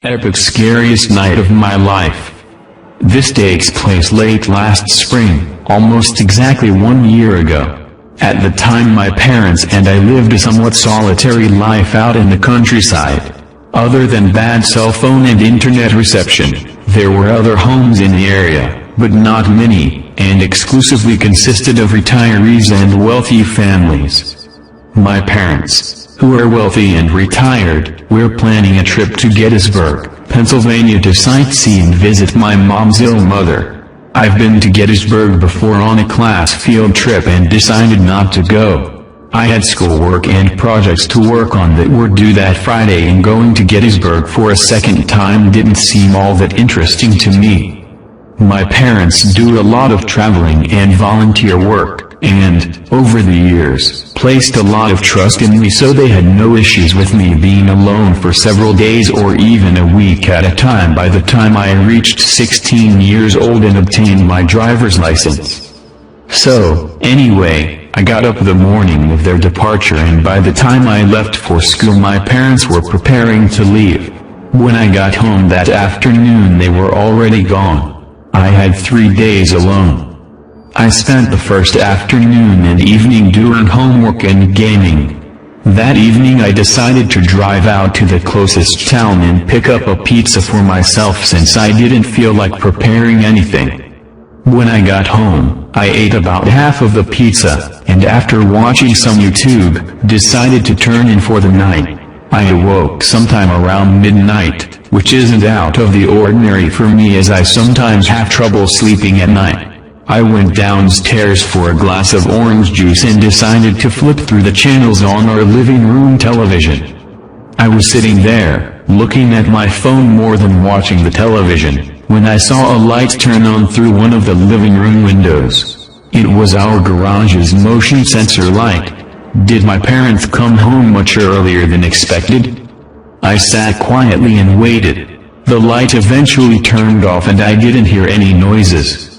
Epic scariest night of my life. This takes place late last spring, almost exactly 1 year ago. At the time my parents and I lived a somewhat solitary life out in the countryside. Other than bad cell phone and internet reception, there were other homes in the area, but not many, and exclusively consisted of retirees and wealthy families. My parents, who are wealthy and retired, were planning a trip to Gettysburg, Pennsylvania to sightsee and visit my mom's ill mother. I've been to Gettysburg before on a class field trip and decided not to go. I had schoolwork and projects to work on that were due that Friday, and going to Gettysburg for a second time didn't seem all that interesting to me. My parents do a lot of traveling and volunteer work, and, over the years, placed a lot of trust in me, so they had no issues with me being alone for several days or even a week at a time by the time I reached 16 years old and obtained my driver's license. So, anyway, I got up the morning of their departure, and by the time I left for school my parents were preparing to leave. When I got home that afternoon they were already gone. I had 3 days alone. I spent the first afternoon and evening doing homework and gaming. That evening I decided to drive out to the closest town and pick up a pizza for myself since I didn't feel like preparing anything. When I got home, I ate about half of the pizza, and after watching some YouTube, decided to turn in for the night. I awoke sometime around midnight, which isn't out of the ordinary for me as I sometimes have trouble sleeping at night. I went downstairs for a glass of orange juice and decided to flip through the channels on our living room television. I was sitting there, looking at my phone more than watching the television, when I saw a light turn on through one of the living room windows. It was our garage's motion sensor light. Did my parents come home much earlier than expected? I sat quietly and waited. The light eventually turned off and I didn't hear any noises.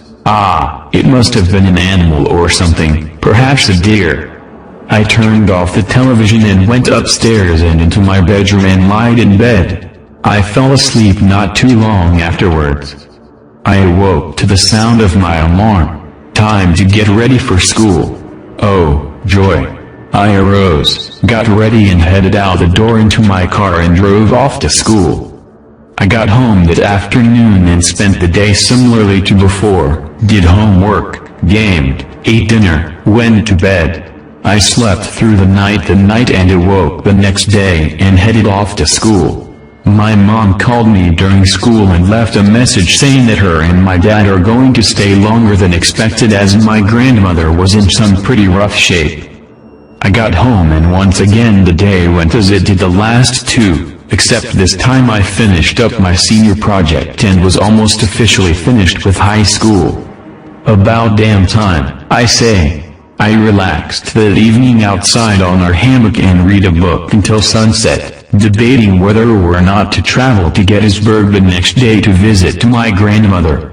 It must have been an animal or something, perhaps a deer. I turned off the television and went upstairs and into my bedroom and lied in bed. I fell asleep not too long afterwards. I awoke to the sound of my alarm. Time to get ready for school. Oh, joy. I arose, got ready and headed out the door into my car and drove off to school. I got home that afternoon and spent the day similarly to before, did homework, gamed, ate dinner, went to bed. I slept through the night and awoke the next day and headed off to school. My mom called me during school and left a message saying that her and my dad are going to stay longer than expected as my grandmother was in some pretty rough shape. I got home and once again the day went as it did the last two, except this time I finished up my senior project and was almost officially finished with high school. About damn time, I say. I relaxed that evening outside on our hammock and read a book until sunset, debating whether or not to travel to Gettysburg the next day to visit my grandmother.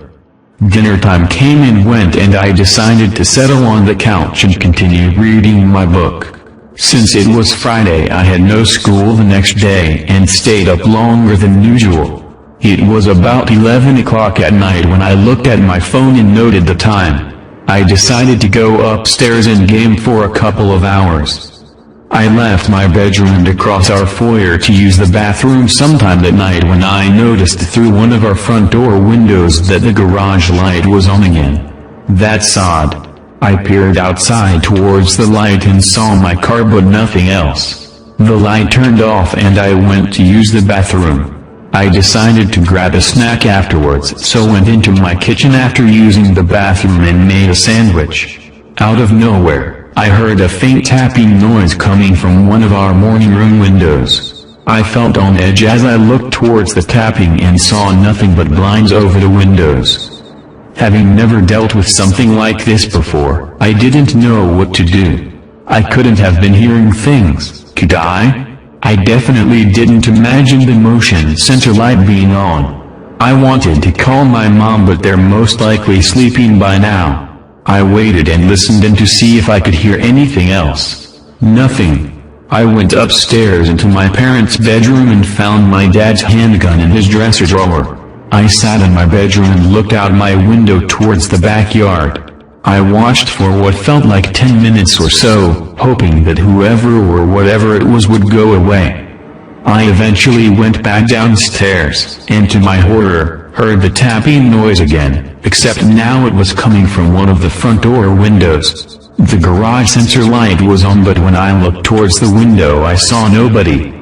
Dinner time came and went and I decided to settle on the couch and continue reading my book. Since it was Friday I had no school the next day and stayed up longer than usual. It was about 11 o'clock at night when I looked at my phone and noted the time. I decided to go upstairs and game for a couple of hours. I left my bedroom and across our foyer to use the bathroom sometime that night when I noticed through one of our front door windows that the garage light was on again. That's odd. I peered outside towards the light and saw my car but nothing else. The light turned off and I went to use the bathroom. I decided to grab a snack afterwards, so went into my kitchen after using the bathroom and made a sandwich. Out of nowhere, I heard a faint tapping noise coming from one of our morning room windows. I felt on edge as I looked towards the tapping and saw nothing but blinds over the windows. Having never dealt with something like this before, I didn't know what to do. I couldn't have been hearing things, could I? I definitely didn't imagine the motion sensor light being on. I wanted to call my mom but they're most likely sleeping by now. I waited and listened in to see if I could hear anything else. Nothing. I went upstairs into my parents' bedroom and found my dad's handgun in his dresser drawer. I sat in my bedroom and looked out my window towards the backyard. I watched for what felt like 10 minutes or so, hoping that whoever or whatever it was would go away. I eventually went back downstairs, and to my horror, heard the tapping noise again, except now it was coming from one of the front door windows. The garage sensor light was on, but when I looked towards the window I saw nobody.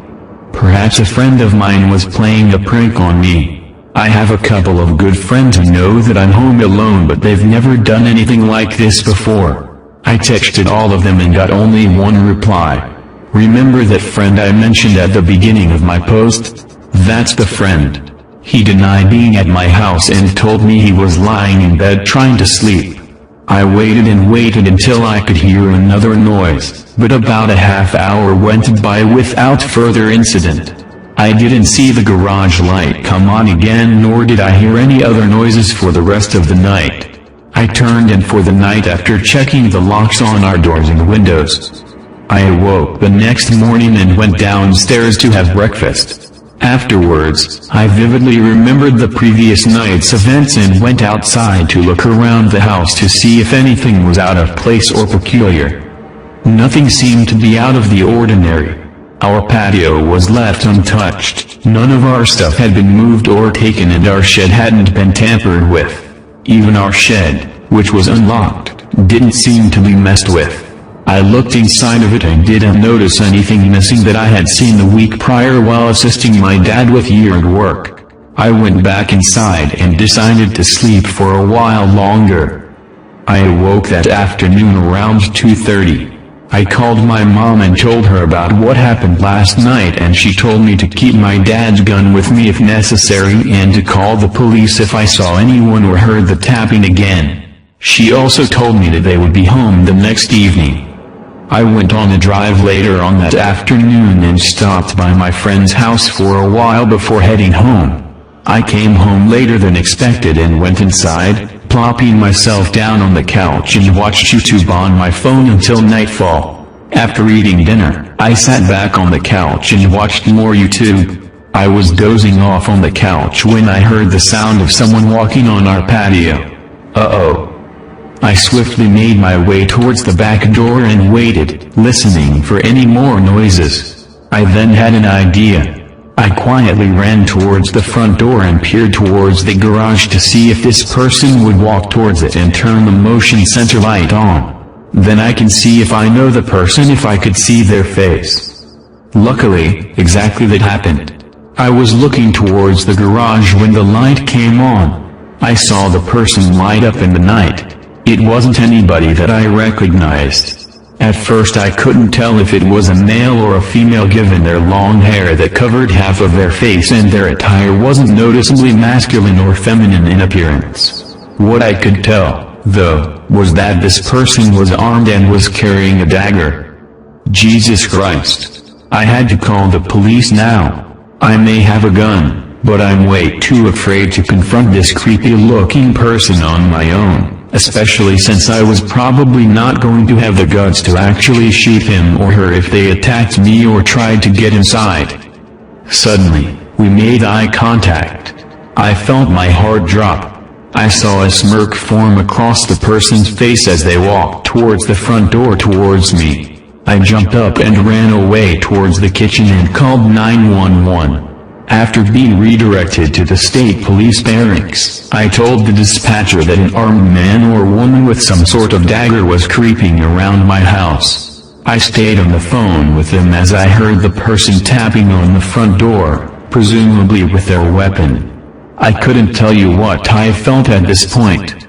Perhaps a friend of mine was playing a prank on me. I have a couple of good friends who know that I'm home alone, but they've never done anything like this before. I texted all of them and got only one reply. Remember that friend I mentioned at the beginning of my post? That's the friend. He denied being at my house and told me he was lying in bed trying to sleep. I waited and waited until I could hear another noise, but about a half hour went by without further incident. I didn't see the garage light come on again, nor did I hear any other noises for the rest of the night. I turned in for the night after checking the locks on our doors and windows. I awoke the next morning and went downstairs to have breakfast. Afterwards, I vividly remembered the previous night's events and went outside to look around the house to see if anything was out of place or peculiar. Nothing seemed to be out of the ordinary. Our patio was left untouched, none of our stuff had been moved or taken, and our shed hadn't been tampered with. Even our shed, which was unlocked, didn't seem to be messed with. I looked inside of it and didn't notice anything missing that I had seen the week prior while assisting my dad with yard work. I went back inside and decided to sleep for a while longer. I awoke that afternoon around 2:30. I called my mom and told her about what happened last night, and she told me to keep my dad's gun with me if necessary and to call the police if I saw anyone or heard the tapping again. She also told me that they would be home the next evening. I went on a drive later on that afternoon and stopped by my friend's house for a while before heading home. I came home later than expected and went inside, plopping myself down on the couch and watched YouTube on my phone until nightfall. After eating dinner, I sat back on the couch and watched more YouTube. I was dozing off on the couch when I heard the sound of someone walking on our patio. Uh-oh. I swiftly made my way towards the back door and waited, listening for any more noises. I then had an idea. I quietly ran towards the front door and peered towards the garage to see if this person would walk towards it and turn the motion sensor light on. Then I can see if I know the person if I could see their face. Luckily, exactly that happened. I was looking towards the garage when the light came on. I saw the person light up in the night. It wasn't anybody that I recognized. At first I couldn't tell if it was a male or a female given their long hair that covered half of their face and their attire wasn't noticeably masculine or feminine in appearance. What I could tell, though, was that this person was armed and was carrying a dagger. Jesus Christ. I had to call the police now. I may have a gun, but I'm way too afraid to confront this creepy-looking person on my own. Especially since I was probably not going to have the guts to actually shoot him or her if they attacked me or tried to get inside. Suddenly, we made eye contact. I felt my heart drop. I saw a smirk form across the person's face as they walked towards the front door towards me. I jumped up and ran away towards the kitchen and called 911. After being redirected to the state police barracks, I told the dispatcher that an armed man or woman with some sort of dagger was creeping around my house. I stayed on the phone with them as I heard the person tapping on the front door, presumably with their weapon. I couldn't tell you what I felt at this point.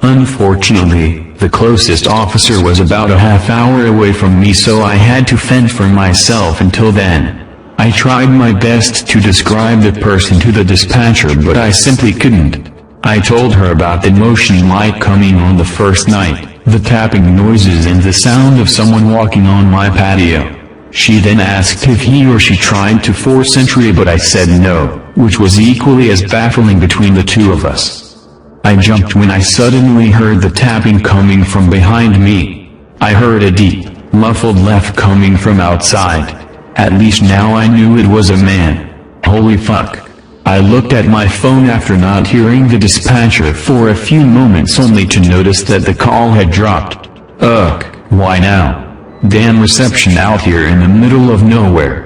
Unfortunately, the closest officer was about a half hour away from me, so I had to fend for myself until then. I tried my best to describe the person to the dispatcher, but I simply couldn't. I told her about the motion light coming on the first night, the tapping noises and the sound of someone walking on my patio. She then asked if he or she tried to force entry, but I said no, which was equally as baffling between the two of us. I jumped when I suddenly heard the tapping coming from behind me. I heard a deep, muffled laugh coming from outside. At least now I knew it was a man. Holy fuck. I looked at my phone after not hearing the dispatcher for a few moments only to notice that the call had dropped. Ugh, why now? Damn reception out here in the middle of nowhere.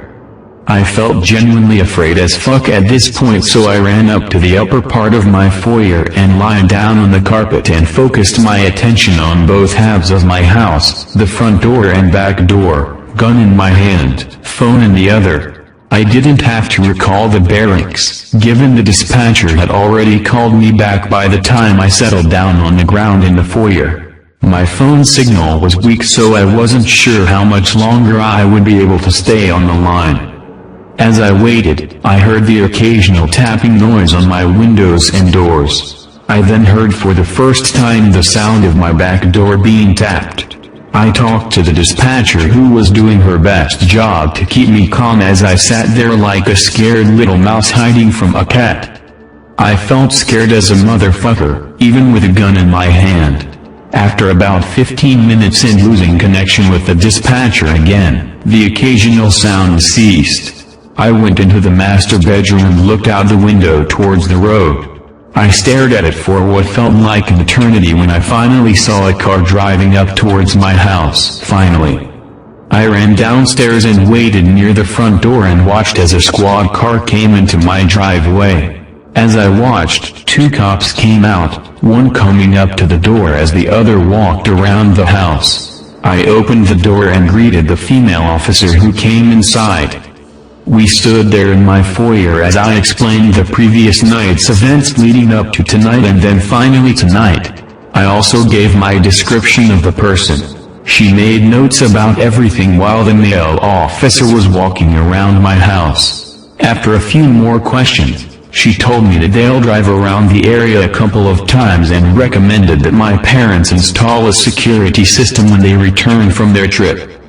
I felt genuinely afraid as fuck at this point, so I ran up to the upper part of my foyer and lied down on the carpet and focused my attention on both halves of my house, the front door and back door, gun in my hand, phone in the other. I didn't have to recall the barracks, given the dispatcher had already called me back by the time I settled down on the ground in the foyer. My phone signal was weak, so I wasn't sure how much longer I would be able to stay on the line. As I waited, I heard the occasional tapping noise on my windows and doors. I then heard for the first time the sound of my back door being tapped. I talked to the dispatcher, who was doing her best job to keep me calm as I sat there like a scared little mouse hiding from a cat. I felt scared as a motherfucker, even with a gun in my hand. After about 15 minutes in losing connection with the dispatcher again, the occasional sound ceased. I went into the master bedroom and looked out the window towards the road. I stared at it for what felt like an eternity when I finally saw a car driving up towards my house. Finally, I ran downstairs and waited near the front door and watched as a squad car came into my driveway. As I watched, two cops came out, one coming up to the door as the other walked around the house. I opened the door and greeted the female officer who came inside. We stood there in my foyer as I explained the previous night's events leading up to tonight and then finally tonight. I also gave my description of the person. She made notes about everything while the male officer was walking around my house. After a few more questions, she told me that they'll drive around the area a couple of times and recommended that my parents install a security system when they return from their trip.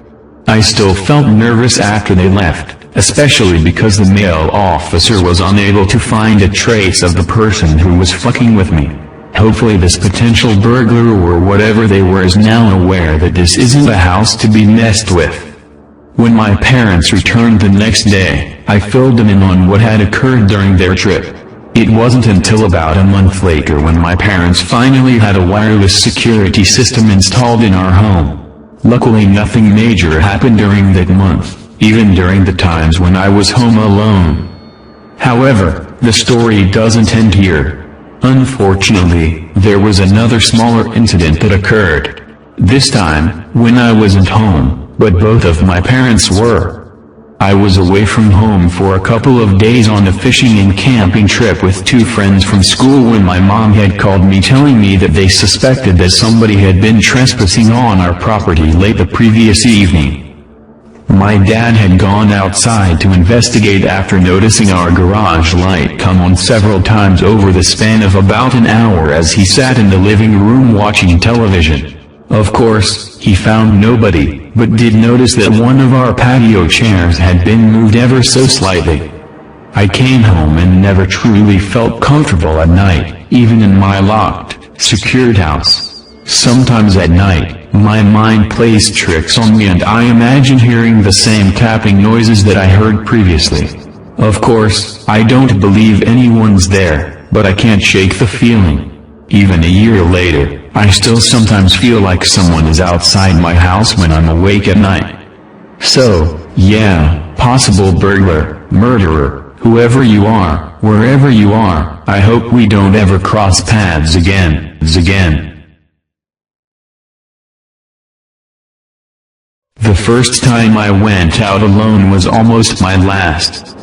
I still felt nervous after they left, especially because the male officer was unable to find a trace of the person who was fucking with me. Hopefully this potential burglar or whatever they were is now aware that this isn't a house to be messed with. When my parents returned the next day, I filled them in on what had occurred during their trip. It wasn't until about a month later when my parents finally had a wireless security system installed in our home. Luckily nothing major happened during that month, even during the times when I was home alone. However, the story doesn't end here. Unfortunately, there was another smaller incident that occurred. This time, when I wasn't home, but both of my parents were. I was away from home for a couple of days on a fishing and camping trip with two friends from school when my mom had called me telling me that they suspected that somebody had been trespassing on our property late the previous evening. My dad had gone outside to investigate after noticing our garage light come on several times over the span of about an hour as he sat in the living room watching television. Of course, he found nobody, but did notice that one of our patio chairs had been moved ever so slightly. I came home and never truly felt comfortable at night, even in my locked, secured house. Sometimes at night, my mind plays tricks on me and I imagine hearing the same tapping noises that I heard previously. Of course, I don't believe anyone's there, but I can't shake the feeling. Even a year later, I still sometimes feel like someone is outside my house when I'm awake at night. So, yeah, possible burglar, murderer, whoever you are, wherever you are, I hope we don't ever cross paths again. The first time I went out alone was almost my last.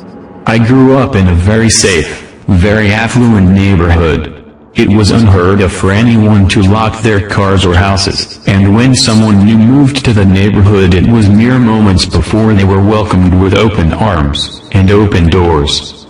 I grew up in a very safe, very affluent neighborhood. It was unheard of for anyone to lock their cars or houses, and when someone new moved to the neighborhood it was mere moments before they were welcomed with open arms and open doors.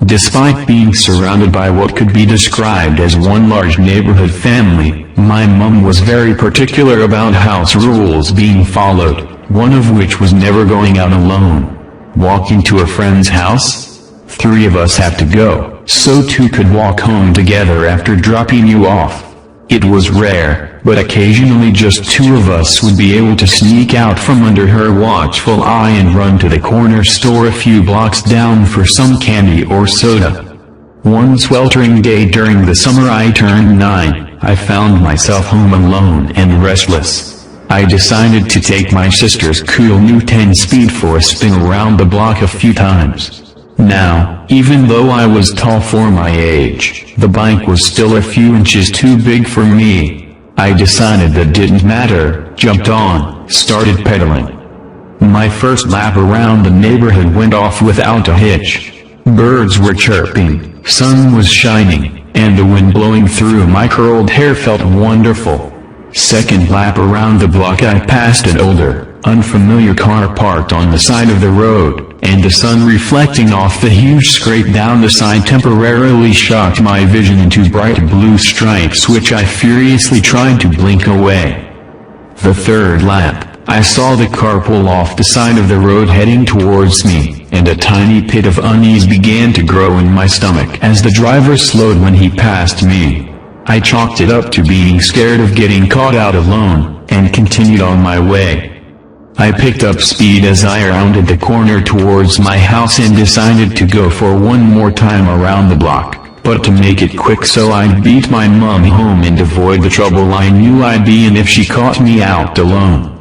Despite being surrounded by what could be described as one large neighborhood family, my mom was very particular about house rules being followed, one of which was never going out alone. Walking to a friend's house? 3 of us have to go, so 2 could walk home together after dropping you off. It was rare, but occasionally just two of us would be able to sneak out from under her watchful eye and run to the corner store a few blocks down for some candy or soda. One sweltering day during the summer I turned 9, I found myself home alone and restless. I decided to take my sister's cool new 10-speed for a spin around the block a few times. Now, even though I was tall for my age, the bike was still a few inches too big for me. I decided that didn't matter, jumped on, started pedaling. My first lap around the neighborhood went off without a hitch. Birds were chirping, sun was shining, and the wind blowing through my curled hair felt wonderful. Second lap around the block I passed an older, unfamiliar car parked on the side of the road, and the sun reflecting off the huge scrape down the side temporarily shocked my vision into bright blue stripes which I furiously tried to blink away. The third lap, I saw the car pull off the side of the road heading towards me, and a tiny pit of unease began to grow in my stomach as the driver slowed when he passed me. I chalked it up to being scared of getting caught out alone, and continued on my way. I picked up speed as I rounded the corner towards my house and decided to go for one more time around the block, but to make it quick so I'd beat my mom home and avoid the trouble I knew I'd be in if she caught me out alone.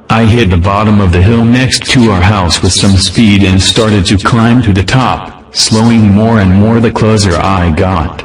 I hit the bottom of the hill next to our house with some speed and started to climb to the top, slowing more and more the closer I got.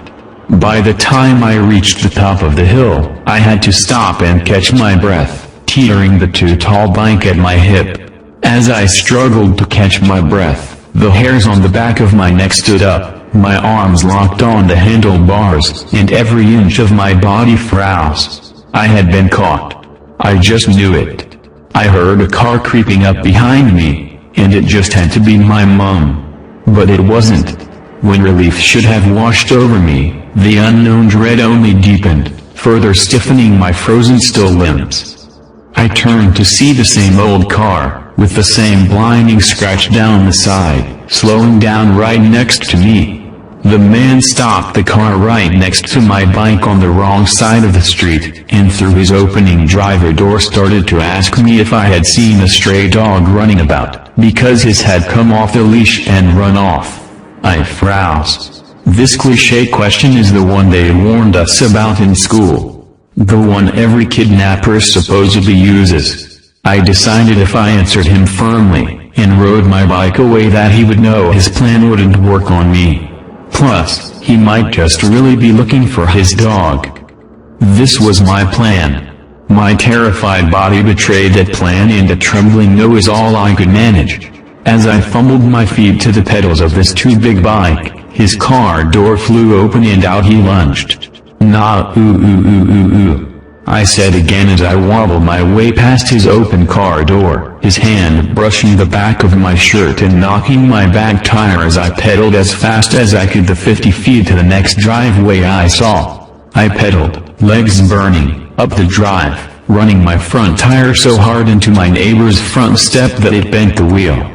By the time I reached the top of the hill, I had to stop and catch my breath, teetering the too tall bike at my hip. As I struggled to catch my breath, the hairs on the back of my neck stood up, my arms locked on the handlebars, and every inch of my body froze. I had been caught. I just knew it. I heard a car creeping up behind me, and it just had to be my mom. But it wasn't. When relief should have washed over me, the unknown dread only deepened, further stiffening my frozen still limbs. I turned to see the same old car, with the same blinding scratch down the side, slowing down right next to me. The man stopped the car right next to my bike on the wrong side of the street, and through his opening driver door started to ask me if I had seen a stray dog running about, because his had come off the leash and run off. I froze. This cliché question is the one they warned us about in school. The one every kidnapper supposedly uses. I decided if I answered him firmly, and rode my bike away that he would know his plan wouldn't work on me. Plus, he might just really be looking for his dog. This was my plan. My terrified body betrayed that plan and a trembling no is all I could manage. As I fumbled my feet to the pedals of this too big bike, his car door flew open and out he lunged. Nah, ooh, I said again as I wobbled my way past his open car door, his hand brushing the back of my shirt and knocking my back tire as I pedaled as fast as I could the 50 feet to the next driveway I saw. I pedaled, legs burning, up the drive, running my front tire so hard into my neighbor's front step that it bent the wheel.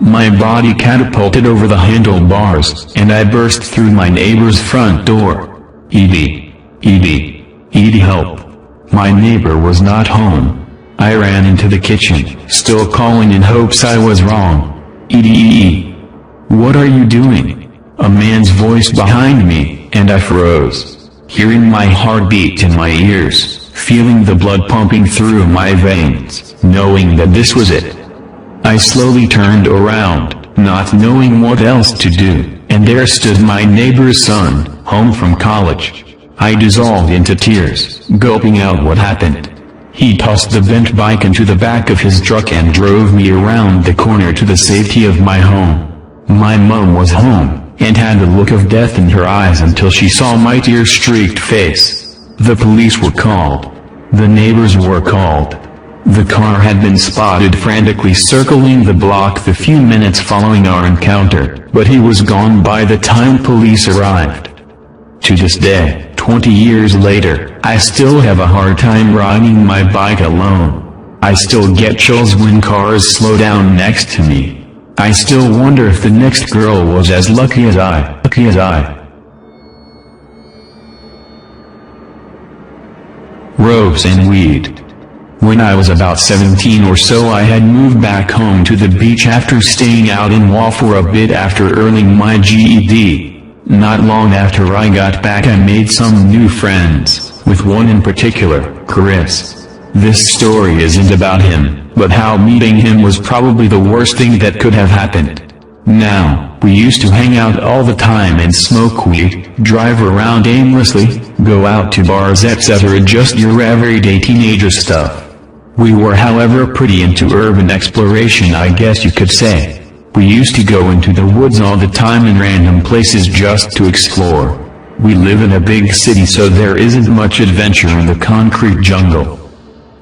My body catapulted over the handlebars, and I burst through my neighbor's front door. Edie, help. My neighbor was not home. I ran into the kitchen, still calling in hopes I was wrong. Edie. What are you doing? A man's voice behind me, and I froze. Hearing my heartbeat in my ears, feeling the blood pumping through my veins, knowing that this was it. I slowly turned around, not knowing what else to do, and there stood my neighbor's son, home from college. I dissolved into tears, gulping out what happened. He tossed the bent bike into the back of his truck and drove me around the corner to the safety of my home. My mom was home, and had the look of death in her eyes until she saw my tear-streaked face. The police were called. The neighbors were called. The car had been spotted frantically circling the block the few minutes following our encounter, but he was gone by the time police arrived. To this day, 20 years later, I still have a hard time riding my bike alone. I still get chills when cars slow down next to me. I still wonder if the next girl was as lucky as I. ropes and weed. When I was about 17 or so, I had moved back home to the beach after staying out in Wa for a bit after earning my GED. Not long after I got back, I made some new friends, with one in particular, Chris. This story isn't about him, but how meeting him was probably the worst thing that could have happened. Now, we used to hang out all the time and smoke weed, drive around aimlessly, go out to bars, etc., just your everyday teenager stuff. We were, however, pretty into urban exploration, I guess you could say. We used to go into the woods all the time in random places just to explore. We live in a big city, so there isn't much adventure in the concrete jungle.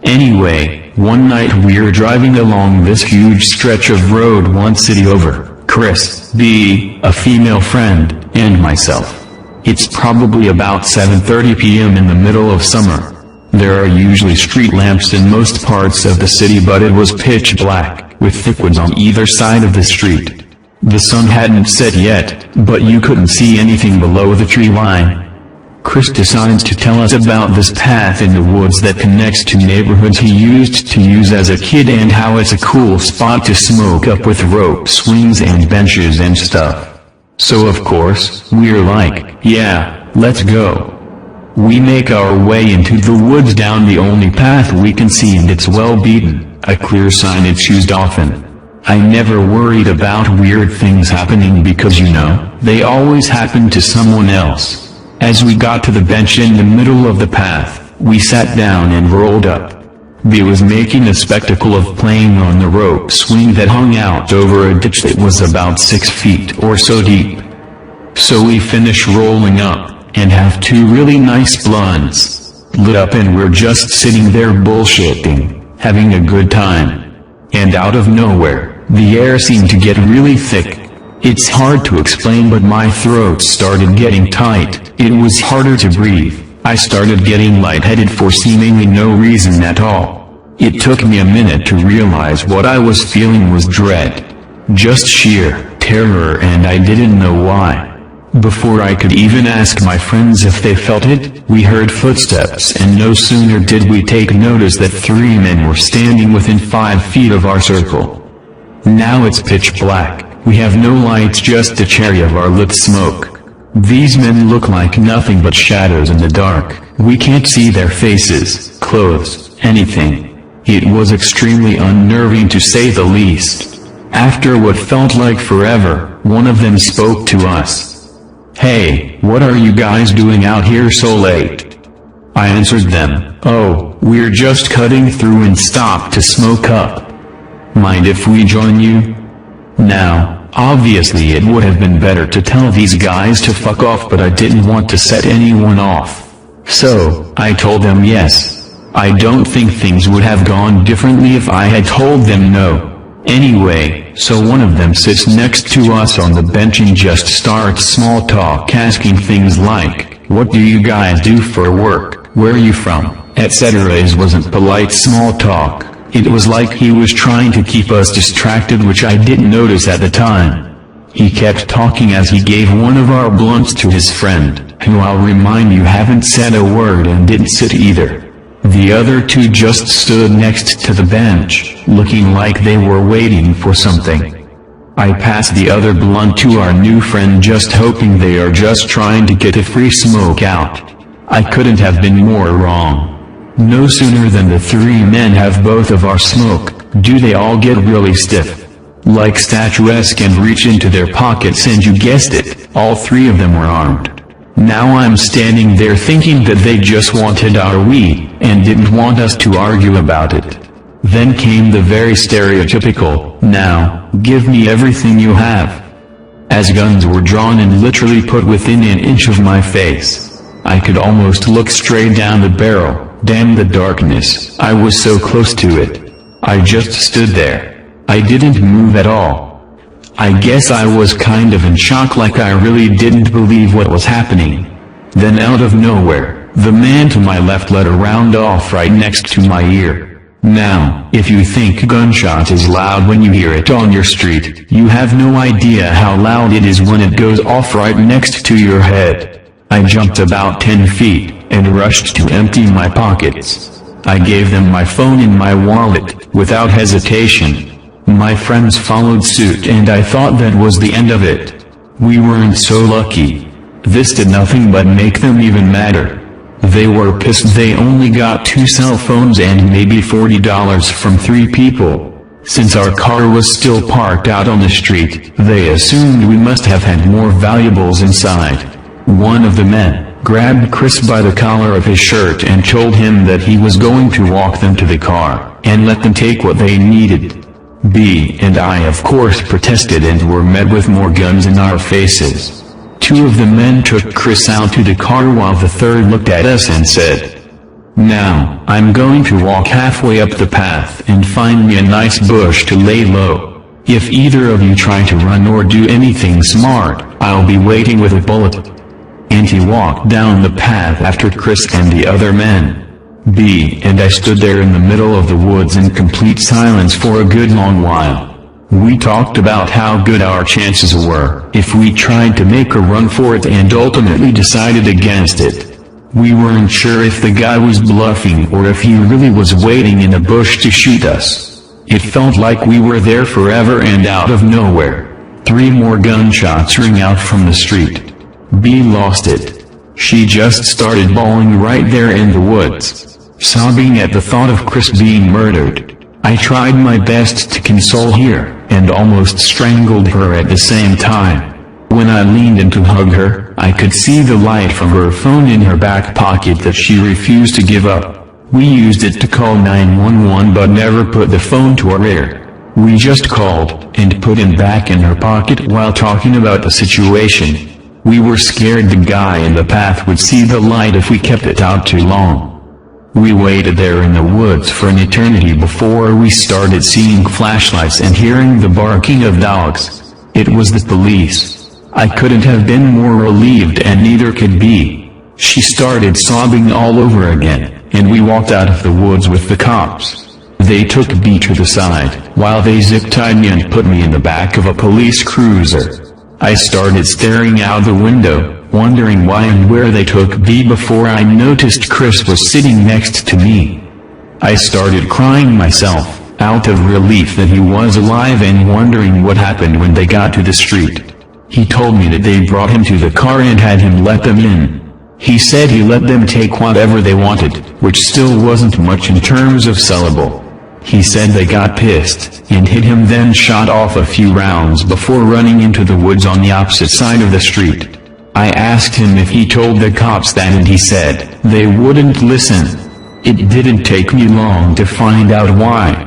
Anyway, one night we're driving along this huge stretch of road one city over, Chris, a female friend, and myself. It's probably about 7:30 p.m. in the middle of summer. There are usually street lamps in most parts of the city, but it was pitch black, with thick woods on either side of the street. The sun hadn't set yet, but you couldn't see anything below the tree line. Chris decides to tell us about this path in the woods that connects to neighborhoods he used to use as a kid and how it's a cool spot to smoke up with rope swings and benches and stuff. So of course, we're like, yeah, let's go. We make our way into the woods down the only path we can see, and it's well beaten, a clear sign it's used often. I never worried about weird things happening because, you know, they always happen to someone else. As we got to the bench in the middle of the path, we sat down and rolled up. B was making a spectacle of playing on the rope swing that hung out over a ditch that was about 6 feet or so deep. So we finish rolling up, and have two really nice blunts lit up, and we're just sitting there bullshitting, having a good time. And out of nowhere, the air seemed to get really thick. It's hard to explain, but my throat started getting tight. It was harder to breathe. I started getting lightheaded for seemingly no reason at all. It took me a minute to realize what I was feeling was dread. Just sheer terror, and I didn't know why. Before I could even ask my friends if they felt it, we heard footsteps, and no sooner did we take notice that 3 men were standing within 5 feet of our circle. Now it's pitch black. We have no lights, just a cherry of our lit smoke. These men look like nothing but shadows in the dark. We can't see their faces, clothes, anything. It was extremely unnerving, to say the least. After what felt like forever, one of them spoke to us. "Hey, what are you guys doing out here so late?" I answered them, "Oh, we're just cutting through and stopped to smoke up. Mind if we join you?" Now, obviously it would have been better to tell these guys to fuck off, but I didn't want to set anyone off. So, I told them yes. I don't think things would have gone differently if I had told them no. Anyway, so one of them sits next to us on the bench and just starts small talk, asking things like, "What do you guys do for work, where are you from," etc. It wasn't polite small talk. It was like he was trying to keep us distracted, which I didn't notice at the time. He kept talking as he gave one of our blunts to his friend, who, I'll remind you, haven't said a word and didn't sit either. The other two just stood next to the bench, looking like they were waiting for something. I passed the other blunt to our new friend, just hoping they are just trying to get a free smoke out. I couldn't have been more wrong. No sooner than the 3 men have both of our smoke, do they all get really stiff, like statuesque, and reach into their pockets, and you guessed it, all 3 of them were armed. Now I'm standing there thinking that they just wanted our weed, and didn't want us to argue about it. Then came the very stereotypical, "Now, give me everything you have." As guns were drawn and literally put within an inch of my face. I could almost look straight down the barrel. Damn the darkness, I was so close to it. I just stood there. I didn't move at all. I guess I was kind of in shock, like I really didn't believe what was happening. Then out of nowhere, the man to my left let a round off right next to my ear. Now, if you think gunshot is loud when you hear it on your street, you have no idea how loud it is when it goes off right next to your head. I jumped about 10 feet, and rushed to empty my pockets. I gave them my phone and my wallet, without hesitation. My friends followed suit and I thought that was the end of it. We weren't so lucky. This did nothing but make them even madder. They were pissed they only got 2 cell phones and maybe $40 from 3 people. Since our car was still parked out on the street, they assumed we must have had more valuables inside. One of the men grabbed Chris by the collar of his shirt and told him that he was going to walk them to the car, and let them take what they needed. B and I of course protested and were met with more guns in our faces. 2 of the men took Chris out to the car while the third looked at us and said, "Now, I'm going to walk halfway up the path and find me a nice bush to lay low. If either of you try to run or do anything smart, I'll be waiting with a bullet." And he walked down the path after Chris and the other men. B and I stood there in the middle of the woods in complete silence for a good long while. We talked about how good our chances were if we tried to make a run for it and ultimately decided against it. We weren't sure if the guy was bluffing or if he really was waiting in a bush to shoot us. It felt like we were there forever and out of nowhere. 3 more gunshots rang out from the street. B lost it. She just started bawling right there in the woods, sobbing at the thought of Chris being murdered. I tried my best to console her, and almost strangled her at the same time. When I leaned in to hug her, I could see the light from her phone in her back pocket that she refused to give up. We used it to call 911 but never put the phone to our ear. We just called, and put it back in her pocket while talking about the situation. We were scared the guy in the path would see the light if we kept it out too long. We waited there in the woods for an eternity before we started seeing flashlights and hearing the barking of dogs. It was the police. I couldn't have been more relieved and neither could B. She started sobbing all over again, and we walked out of the woods with the cops. They took B to the side, while they zip-tied me and put me in the back of a police cruiser. I started staring out the window, wondering why and where they took B before I noticed Chris was sitting next to me. I started crying myself, out of relief that he was alive and wondering what happened when they got to the street. He told me that they brought him to the car and had him let them in. He said he let them take whatever they wanted, which still wasn't much in terms of sellable. He said they got pissed, and hit him then shot off a few rounds before running into the woods on the opposite side of the street. I asked him if he told the cops that and he said, they wouldn't listen. It didn't take me long to find out why.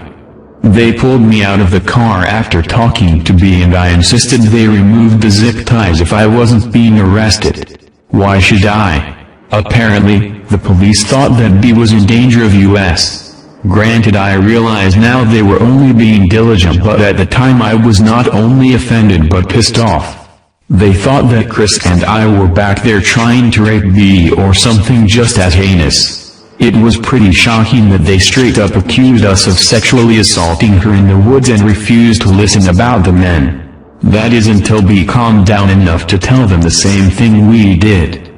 They pulled me out of the car after talking to B and I insisted they remove the zip ties if I wasn't being arrested. Why should I? Apparently, the police thought that B was in danger of US. Granted, I realize now they were only being diligent, but at the time I was not only offended but pissed off. They thought that Chris and I were back there trying to rape B or something just as heinous. It was pretty shocking that they straight up accused us of sexually assaulting her in the woods and refused to listen about the men. That is until B calmed down enough to tell them the same thing we did.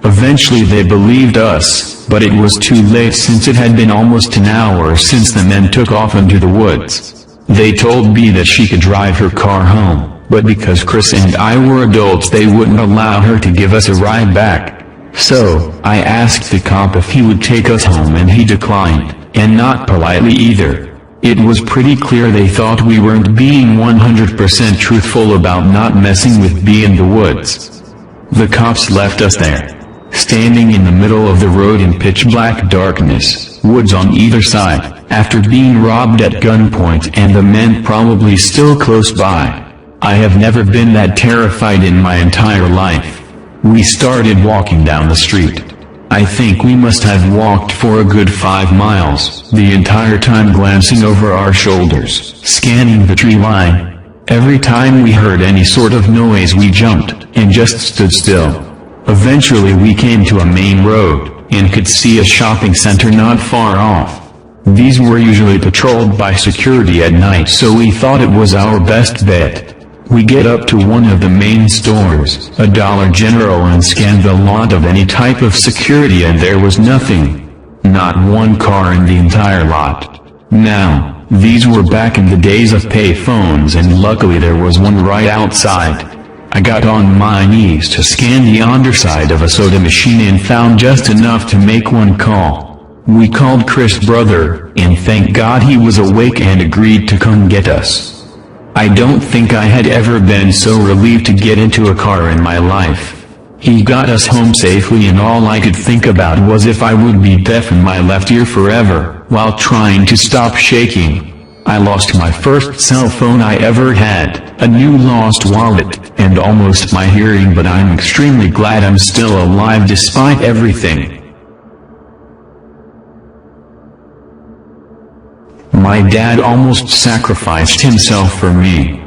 Eventually they believed us, but it was too late since it had been almost an hour since the men took off into the woods. They told B that she could drive her car home, but because Chris and I were adults they wouldn't allow her to give us a ride back. So, I asked the cop if he would take us home and he declined, and not politely either. It was pretty clear they thought we weren't being 100% truthful about not messing with B in the woods. The cops left us there, standing in the middle of the road in pitch black darkness, woods on either side, after being robbed at gunpoint and the men probably still close by. I have never been that terrified in my entire life. We started walking down the street. I think we must have walked for a good 5 miles, the entire time glancing over our shoulders, scanning the tree line. Every time we heard any sort of noise we jumped, and just stood still. Eventually we came to a main road, and could see a shopping center not far off. These were usually patrolled by security at night, so we thought it was our best bet. We get up to one of the main stores, a Dollar General, and scanned the lot of any type of security, and there was nothing. Not one car in the entire lot. Now, these were back in the days of pay phones, and luckily there was one right outside. I got on my knees to scan the underside of a soda machine and found just enough to make one call. We called Chris' brother, and thank God he was awake and agreed to come get us. I don't think I had ever been so relieved to get into a car in my life. He got us home safely, and all I could think about was if I would be deaf in my left ear forever, while trying to stop shaking. I lost my first cell phone I ever had, a new lost wallet, and almost my hearing, but I'm extremely glad I'm still alive despite everything. My dad almost sacrificed himself for me.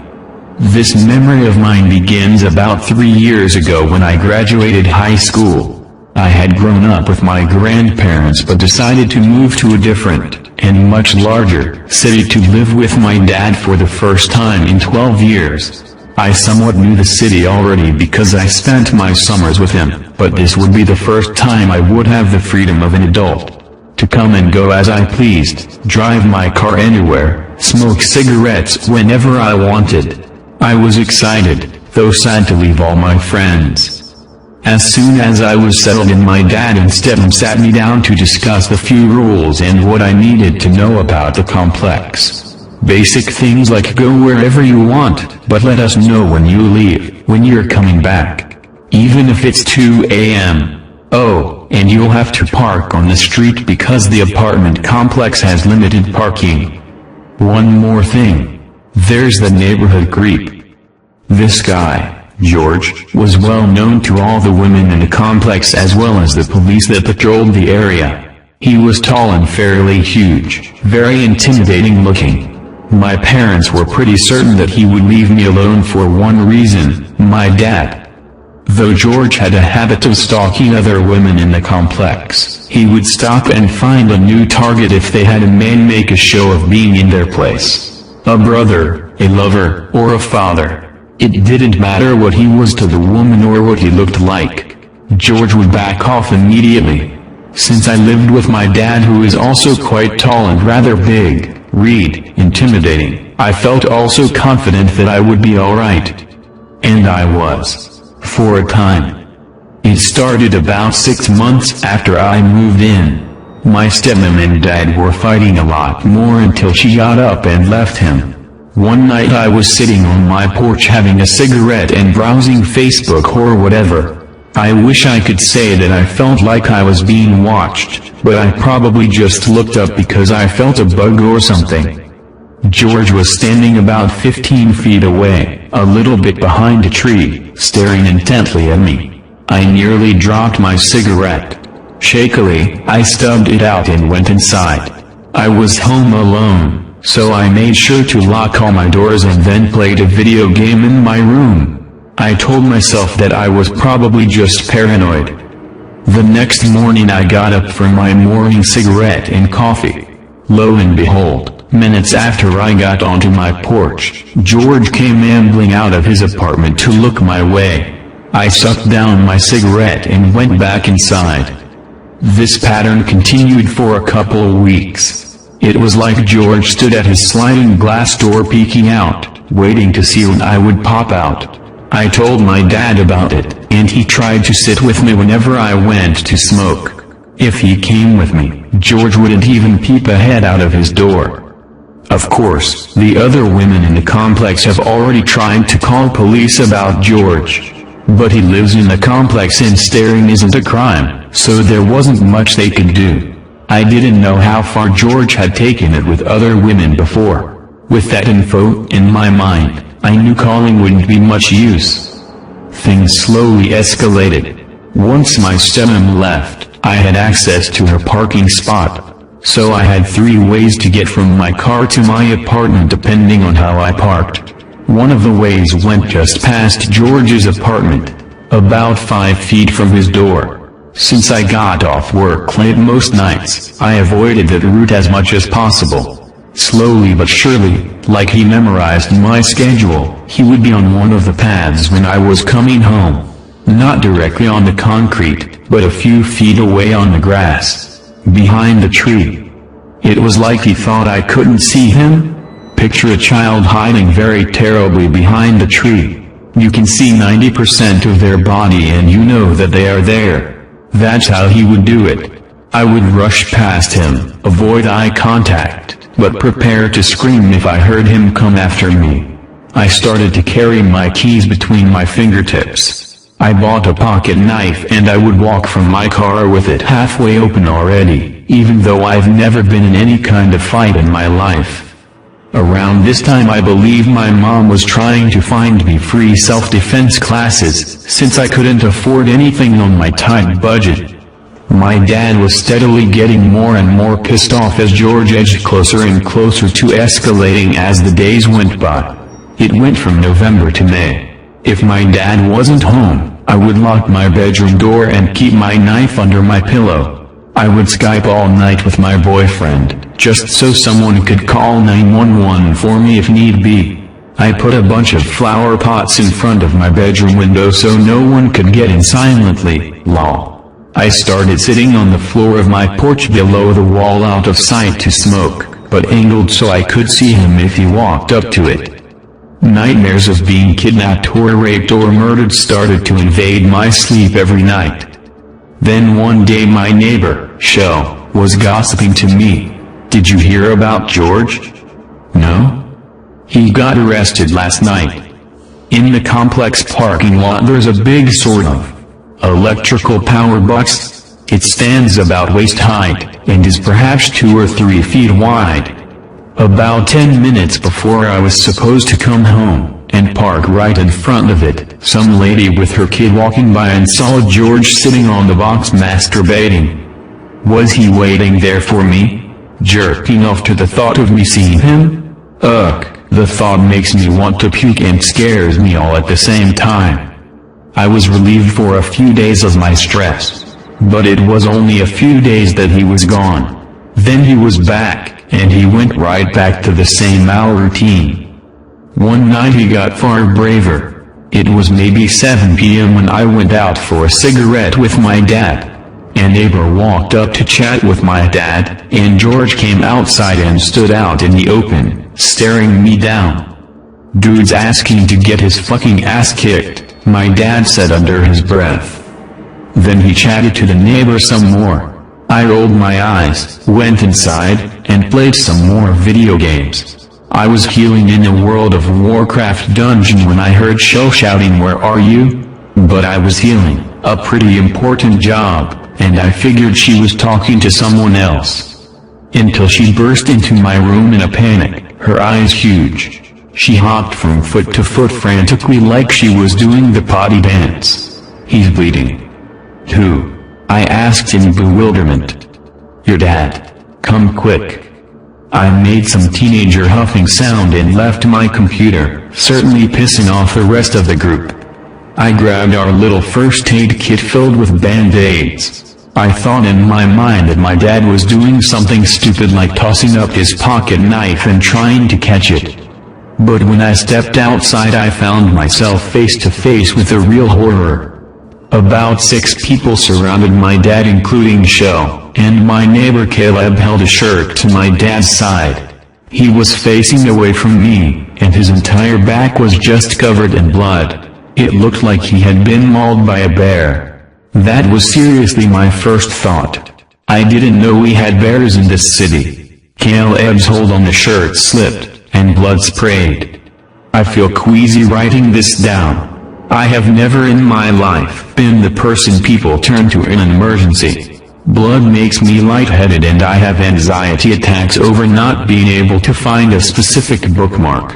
This memory of mine begins about 3 years ago when I graduated high school. I had grown up with my grandparents but decided to move to a different, and much larger, city to live with my dad for the first time in 12 years. I somewhat knew the city already because I spent my summers with him, but this would be the first time I would have the freedom of an adult. To come and go as I pleased, drive my car anywhere, smoke cigarettes whenever I wanted. I was excited, though sad to leave all my friends. As soon as I was settled in, my dad and stepmom sat me down to discuss the few rules and what I needed to know about the complex. Basic things like go wherever you want, but let us know when you leave, when you're coming back. Even if it's 2 a.m. Oh, and you'll have to park on the street because the apartment complex has limited parking. One more thing. There's the neighborhood creep. This guy, George, was well known to all the women in the complex as well as the police that patrolled the area. He was tall and fairly huge, very intimidating looking. My parents were pretty certain that he would leave me alone for one reason, my dad. Though George had a habit of stalking other women in the complex, he would stop and find a new target if they had a man make a show of being in their place. A brother, a lover, or a father. It didn't matter what he was to the woman or what he looked like. George would back off immediately. Since I lived with my dad, who is also quite tall and rather big, intimidating, I felt also confident that I would be alright. And I was. For a time. It started about 6 months after I moved in. My stepmom and dad were fighting a lot more until she got up and left him. One night I was sitting on my porch having a cigarette and browsing Facebook or whatever. I wish I could say that I felt like I was being watched, but I probably just looked up because I felt a bug or something. George was standing about 15 feet away, a little bit behind a tree, staring intently at me. I nearly dropped my cigarette. Shakily, I stubbed it out and went inside. I was home alone, so I made sure to lock all my doors and then played a video game in my room. I told myself that I was probably just paranoid. The next morning I got up for my morning cigarette and coffee. Lo and behold, minutes after I got onto my porch, George came ambling out of his apartment to look my way. I sucked down my cigarette and went back inside. This pattern continued for a couple of weeks. It was like George stood at his sliding glass door peeking out, waiting to see when I would pop out. I told my dad about it, and he tried to sit with me whenever I went to smoke. If he came with me, George wouldn't even peep a head out of his door. Of course, the other women in the complex have already tried to call police about George. But he lives in the complex and staring isn't a crime, so there wasn't much they could do. I didn't know how far George had taken it with other women before. With that info in my mind, I knew calling wouldn't be much use. Things slowly escalated. Once my stepmom left, I had access to her parking spot. So I had 3 ways to get from my car to my apartment depending on how I parked. One of the ways went just past George's apartment, about 5 feet from his door. Since I got off work late most nights, I avoided that route as much as possible. Slowly but surely, like he memorized my schedule. He would be on one of the paths when I was coming home. Not directly on the concrete, but a few feet away on the grass, behind the tree. It was like he thought I couldn't see him. Picture a child hiding very terribly behind the tree. You can see 90% of their body and you know that they are there. That's how he would do it. I would rush past him, avoid eye contact, but prepare to scream if I heard him come after me. I started to carry my keys between my fingertips. I bought a pocket knife and I would walk from my car with it halfway open already, even though I've never been in any kind of fight in my life. Around this time I believe my mom was trying to find me free self-defense classes, since I couldn't afford anything on my tight budget. My dad was steadily getting more and more pissed off as George edged closer and closer to escalating as the days went by. It went from November to May. If my dad wasn't home, I would lock my bedroom door and keep my knife under my pillow. I would Skype all night with my boyfriend, just so someone could call 911 for me if need be. I put a bunch of flower pots in front of my bedroom window so no one could get in silently, lol. I started sitting on the floor of my porch below the wall out of sight to smoke, but angled so I could see him if he walked up to it. Nightmares of being kidnapped or raped or murdered started to invade my sleep every night. Then one day my neighbor, Shell, was gossiping to me. Did you hear about George? No? He got arrested last night. In the complex parking lot there's a big sort of electrical power box. It stands about waist height, and is perhaps 2 or 3 feet wide. About 10 minutes before I was supposed to come home, and park right in front of it, some lady with her kid walking by and saw George sitting on the box masturbating. Was he waiting there for me? Jerking off to the thought of me seeing him? Ugh, the thought makes me want to puke and scares me all at the same time. I was relieved for a few days of my stress. But it was only a few days that he was gone. Then he was back. And he went right back to the same routine. One night he got far braver. It was maybe 7 p.m. when I went out for a cigarette with my dad. A neighbor walked up to chat with my dad, and George came outside and stood out in the open, staring me down. "Dude's asking to get his fucking ass kicked," my dad said under his breath. Then he chatted to the neighbor some more. I rolled my eyes, went inside, and played some more video games. I was healing in a World of Warcraft dungeon when I heard Shell shouting, "Where are you?" But I was healing, a pretty important job, and I figured she was talking to someone else. Until she burst into my room in a panic, her eyes huge. She hopped from foot to foot frantically like she was doing the potty dance. "He's bleeding." "Who?" I asked in bewilderment. "Your dad. Come quick." I made some teenager huffing sound and left my computer, certainly pissing off the rest of the group. I grabbed our little first aid kit filled with band-aids. I thought in my mind that my dad was doing something stupid like tossing up his pocket knife and trying to catch it. But when I stepped outside I found myself face to face with a real horror. About 6 people surrounded my dad including Shell, and my neighbor Caleb held a shirt to my dad's side. He was facing away from me, and his entire back was just covered in blood. It looked like he had been mauled by a bear. That was seriously my first thought. I didn't know we had bears in this city. Caleb's hold on the shirt slipped, and blood sprayed. I feel queasy writing this down. I have never in my life been the person people turn to in an emergency. Blood makes me lightheaded and I have anxiety attacks over not being able to find a specific bookmark.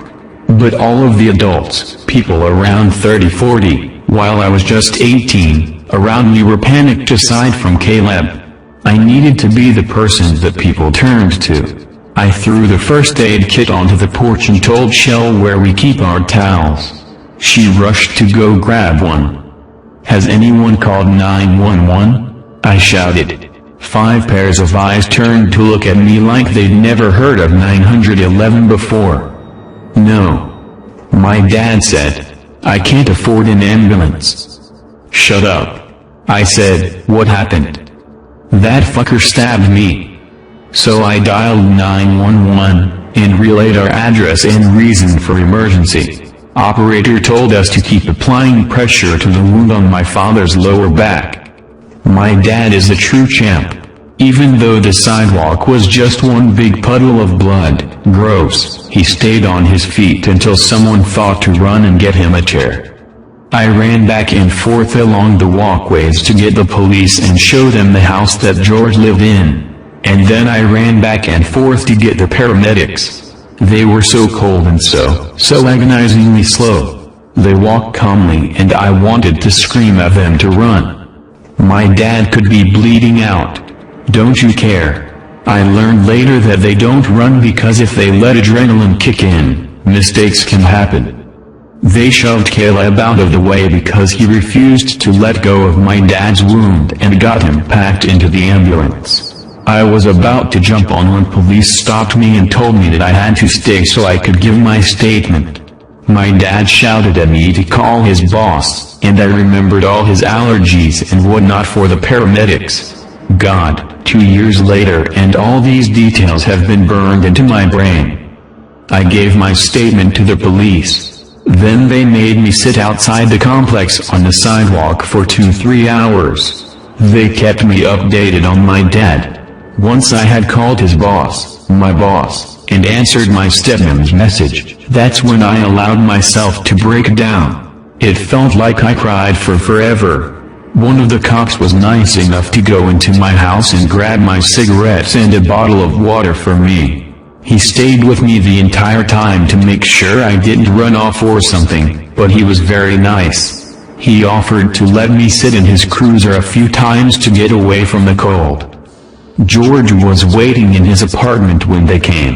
But all of the adults, people around 30-40, while I was just 18, around me were panicked aside from Caleb. I needed to be the person that people turned to. I threw the first aid kit onto the porch and told Shell where we keep our towels. She rushed to go grab one. "Has anyone called 911? I shouted. 5 pairs of eyes turned to look at me like they'd never heard of 911 before. No. My dad said, "I can't afford an ambulance." "Shut up." I said. "What happened?" "That fucker stabbed me." So I dialed 911, and relayed our address and reason for emergency. Operator told us to keep applying pressure to the wound on my father's lower back. My dad is a true champ. Even though the sidewalk was just one big puddle of blood, gross, he stayed on his feet until someone thought to run and get him a chair. I ran back and forth along the walkways to get the police and show them the house that George lived in. And then I ran back and forth to get the paramedics. They were so cold and so agonizingly slow. They walked calmly and I wanted to scream at them to run. My dad could be bleeding out. Don't you care? I learned later that they don't run because if they let adrenaline kick in, mistakes can happen. They shoved Caleb out of the way because he refused to let go of my dad's wound and got him packed into the ambulance. I was about to jump on when police stopped me and told me that I had to stay so I could give my statement. My dad shouted at me to call his boss, and I remembered all his allergies and whatnot for the paramedics. God, 2 years later and all these details have been burned into my brain. I gave my statement to the police. Then they made me sit outside the complex on the sidewalk for 2-3 hours. They kept me updated on my dad. Once I had called his boss, my boss, and answered my stepmom's message, that's when I allowed myself to break down. It felt like I cried for forever. One of the cops was nice enough to go into my house and grab my cigarettes and a bottle of water for me. He stayed with me the entire time to make sure I didn't run off or something, but he was very nice. He offered to let me sit in his cruiser a few times to get away from the cold. George was waiting in his apartment when they came.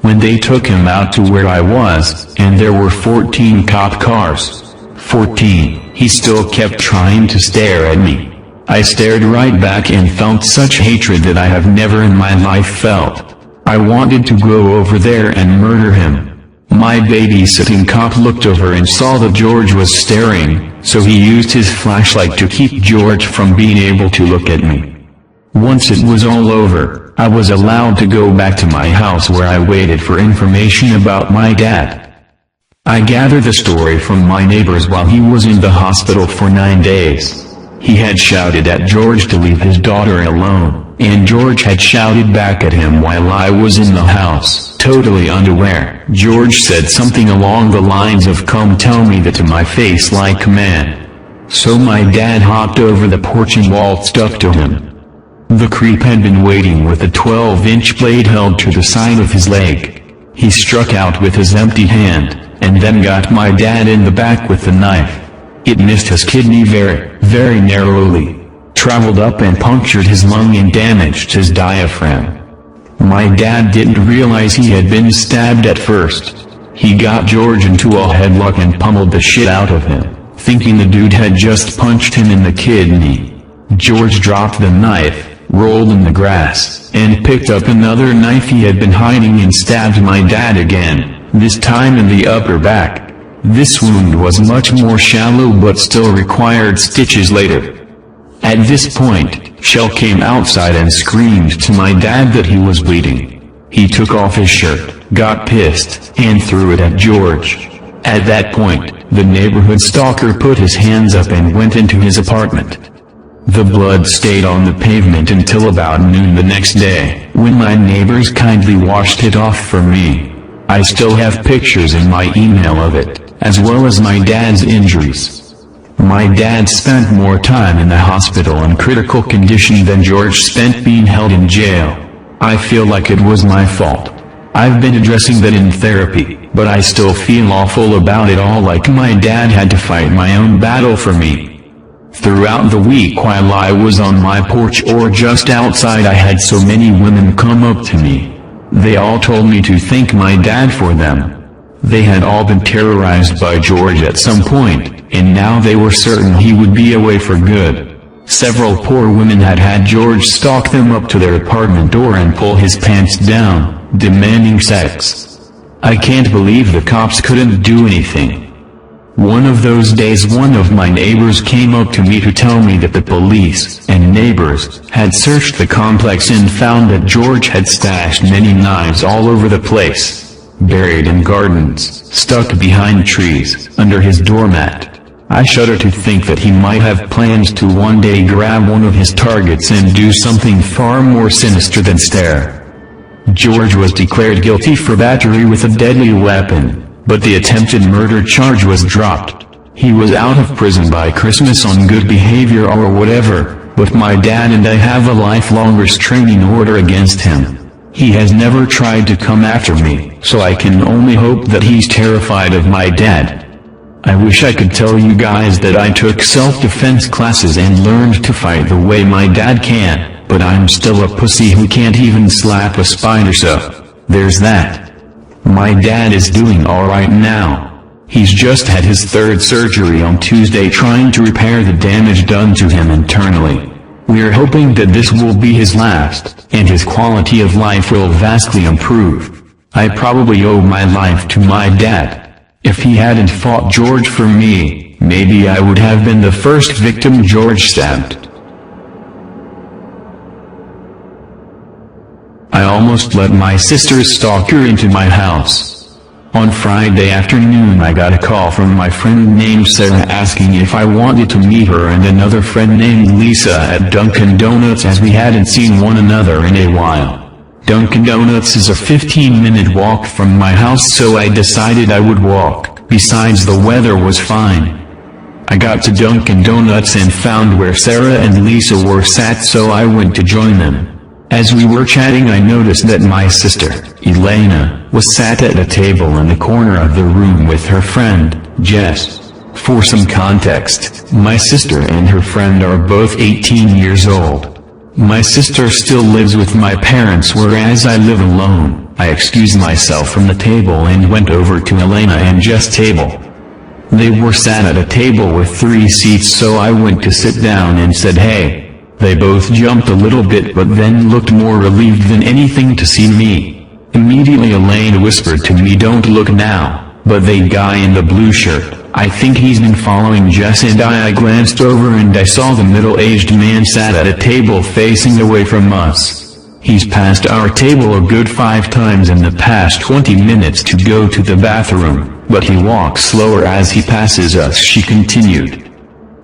When they took him out to where I was, and there were 14 cop cars. 14, he still kept trying to stare at me. I stared right back and felt such hatred that I have never in my life felt. I wanted to go over there and murder him. My babysitting cop looked over and saw that George was staring, so he used his flashlight to keep George from being able to look at me. Once it was all over, I was allowed to go back to my house where I waited for information about my dad. I gathered the story from my neighbors while he was in the hospital for 9 days. He had shouted at George to leave his daughter alone, and George had shouted back at him while I was in the house, totally unaware. George said something along the lines of "Come tell me that" to my face like a man. So my dad hopped over the porch and waltzed up to him. The creep had been waiting with a 12-inch blade held to the side of his leg. He struck out with his empty hand, and then got my dad in the back with the knife. It missed his kidney very narrowly, traveled up and punctured his lung and damaged his diaphragm. My dad didn't realize he had been stabbed at first. He got George into a headlock and pummeled the shit out of him, thinking the dude had just punched him in the kidney. George dropped the knife, rolled in the grass, and picked up another knife he had been hiding and stabbed my dad again, this time in the upper back. This wound was much more shallow but still required stitches later. At this point, Shell came outside and screamed to my dad that he was bleeding. He took off his shirt, got pissed, and threw it at George. At that point, the neighborhood stalker put his hands up and went into his apartment. The blood stayed on the pavement until about noon the next day, when my neighbors kindly washed it off for me. I still have pictures in my email of it, as well as my dad's injuries. My dad spent more time in the hospital in critical condition than George spent being held in jail. I feel like it was my fault. I've been addressing that in therapy, but I still feel awful about it all, like my dad had to fight my own battle for me. Throughout the week while I was on my porch or just outside, I had so many women come up to me. They all told me to thank my dad for them. They had all been terrorized by George at some point, and now they were certain he would be away for good. Several poor women had had George stalk them up to their apartment door and pull his pants down, demanding sex. I can't believe the cops couldn't do anything. One of those days one of my neighbors came up to me to tell me that the police and neighbors had searched the complex and found that George had stashed many knives all over the place, buried in gardens, stuck behind trees, under his doormat. I shudder to think that he might have plans to one day grab one of his targets and do something far more sinister than stare. George was declared guilty for battery with a deadly weapon, but the attempted murder charge was dropped. He was out of prison by Christmas on good behavior or whatever, but my dad and I have a lifelong restraining order against him. He has never tried to come after me, so I can only hope that he's terrified of my dad. I wish I could tell you guys that I took self-defense classes and learned to fight the way my dad can, but I'm still a pussy who can't even slap a spider, so there's that. My dad is doing alright now. He's just had his third surgery on Tuesday trying to repair the damage done to him internally. We're hoping that this will be his last, and his quality of life will vastly improve. I probably owe my life to my dad. If he hadn't fought George for me, maybe I would have been the first victim George stabbed. I almost let my sister's stalker into my house. On Friday afternoon I got a call from my friend named Sarah asking if I wanted to meet her and another friend named Lisa at Dunkin' Donuts, as we hadn't seen one another in a while. Dunkin' Donuts is a 15-minute walk from my house, so I decided I would walk. Besides, the weather was fine. I got to Dunkin' Donuts and found where Sarah and Lisa were sat, so I went to join them. As we were chatting I noticed that my sister, Elena, was sat at a table in the corner of the room with her friend, Jess. For some context, my sister and her friend are both 18 years old. My sister still lives with my parents, whereas I live alone. I excused myself from the table and went over to Elena and Jess' table. They were sat at a table with 3 seats, so I went to sit down and said hey. They both jumped a little bit but then looked more relieved than anything to see me. Immediately Elena whispered to me, "Don't look now," but the guy in the blue shirt, I think he's been following Jess and I glanced over and I saw the middle-aged man sat at a table facing away from us. He's passed our table a good 5 times in the past 20 minutes to go to the bathroom, but he walks slower as he passes us, she continued.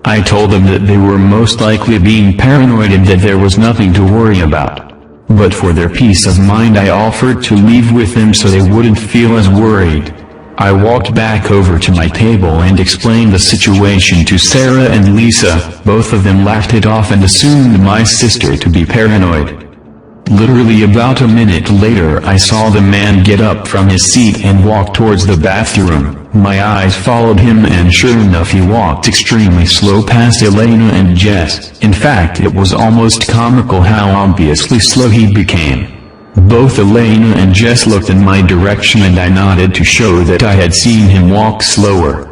I told them that they were most likely being paranoid and that there was nothing to worry about. But for their peace of mind I offered to leave with them so they wouldn't feel as worried. I walked back over to my table and explained the situation to Sarah and Lisa. Both of them laughed it off and assumed my sister to be paranoid. Literally about a minute later I saw the man get up from his seat and walk towards the bathroom. My eyes followed him and sure enough he walked extremely slow past Elena and Jess. In fact, it was almost comical how obviously slow he became. Both Elena and Jess looked in my direction and I nodded to show that I had seen him walk slower.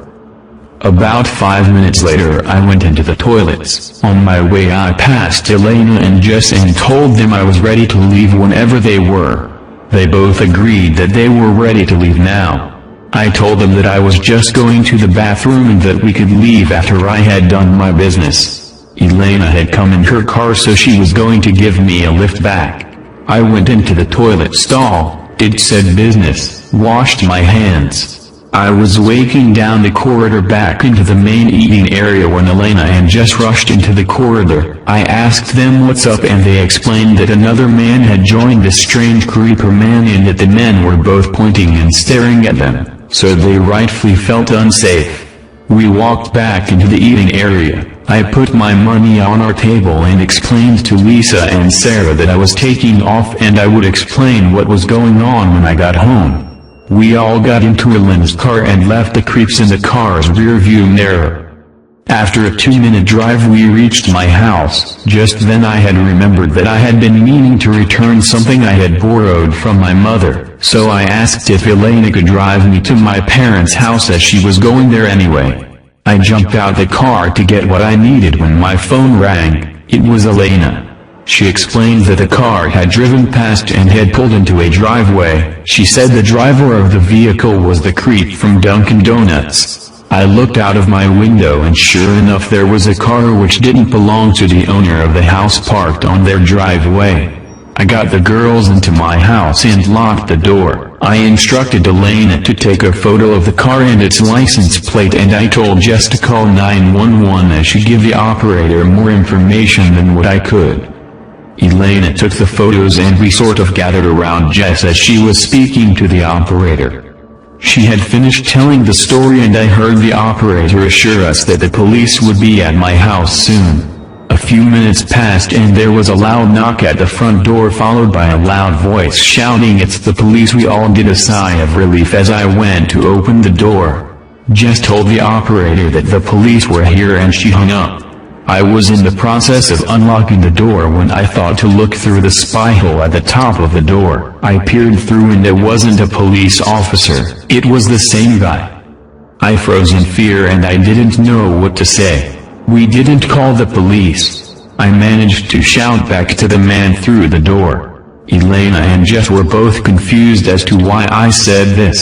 About 5 minutes later I went into the toilets. On my way I passed Elena and Jess and told them I was ready to leave whenever they were. They both agreed that they were ready to leave now. I told them that I was just going to the bathroom and that we could leave after I had done my business. Elena had come in her car, so she was going to give me a lift back. I went into the toilet stall, did said business, washed my hands. I was walking down the corridor back into the main eating area when Elena and Jess rushed into the corridor. I asked them what's up and they explained that another man had joined this strange creeper man and that the men were both pointing and staring at them, so they rightfully felt unsafe. We walked back into the eating area. I put my money on our table and explained to Lisa and Sarah that I was taking off and I would explain what was going on when I got home. We all got into Elena's car and left the creeps in the car's rearview mirror. After a 2-minute drive we reached my house. Just then I had remembered that I had been meaning to return something I had borrowed from my mother, so I asked if Elena could drive me to my parents' house as she was going there anyway. I jumped out the car to get what I needed when my phone rang. It was Elena. She explained that a car had driven past and had pulled into a driveway. She said the driver of the vehicle was the creep from Dunkin' Donuts. I looked out of my window and sure enough there was a car which didn't belong to the owner of the house parked on their driveway. I got the girls into my house and locked the door. I instructed Elena to take a photo of the car and its license plate, and I told Jess to call 911 as she'd give the operator more information than what I could. Elena took the photos and we sort of gathered around Jess as she was speaking to the operator. She had finished telling the story and I heard the operator assure us that the police would be at my house soon. A few minutes passed and there was a loud knock at the front door followed by a loud voice shouting, "It's the police." We all did a sigh of relief as I went to open the door. Jess told the operator that the police were here and she hung up. I was in the process of unlocking the door when I thought to look through the spy hole at the top of the door. I peered through and it wasn't a police officer, it was the same guy. I froze in fear and I didn't know what to say. "We didn't call the police," I managed to shout back to the man through the door. Elena and Jess were both confused as to why I said this.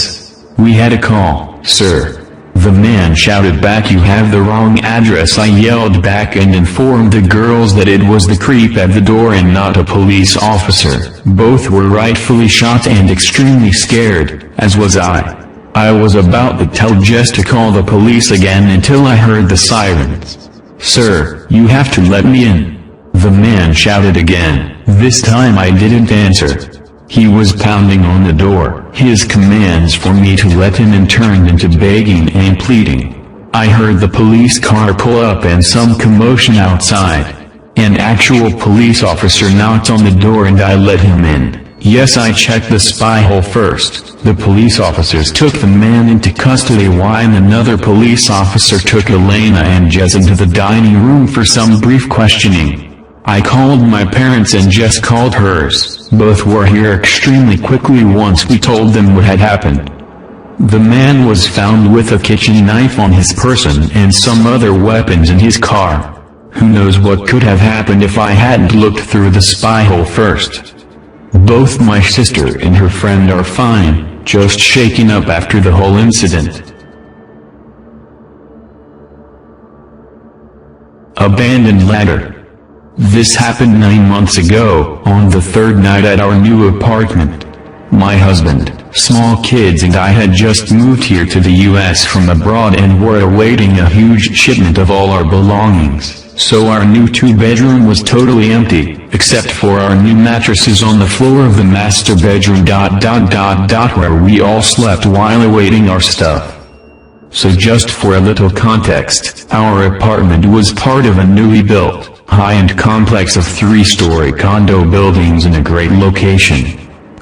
"We had a call, sir." The man shouted back, "You have the wrong address." I yelled back and informed the girls that it was the creep at the door and not a police officer. Both were rightfully shocked and extremely scared, as was I. I was about to tell Jess to call the police again until I heard the sirens. "Sir, you have to let me in," the man shouted again. This time I didn't answer. He was pounding on the door, his commands for me to let him in turned into begging and pleading. I heard the police car pull up and some commotion outside. An actual police officer knocked on the door and I let him in. Yes, I checked the spy hole first. The police officers took the man into custody while another police officer took Elena and Jess into the dining room for some brief questioning. I called my parents and Jess called hers. Both were here extremely quickly once we told them what had happened. The man was found with a kitchen knife on his person and some other weapons in his car. Who knows what could have happened if I hadn't looked through the spy hole first. Both my sister and her friend are fine, just shaken up after the whole incident. Abandoned ladder. This happened 9 months ago, on the third night at our new apartment. My husband, small kids and I had just moved here to the US from abroad and were awaiting a huge shipment of all our belongings. So our new 2-bedroom was totally empty, except for our new mattresses on the floor of the master bedroom ... where we all slept while awaiting our stuff. So just for a little context, our apartment was part of a newly built, high-end complex of 3-story condo buildings in a great location.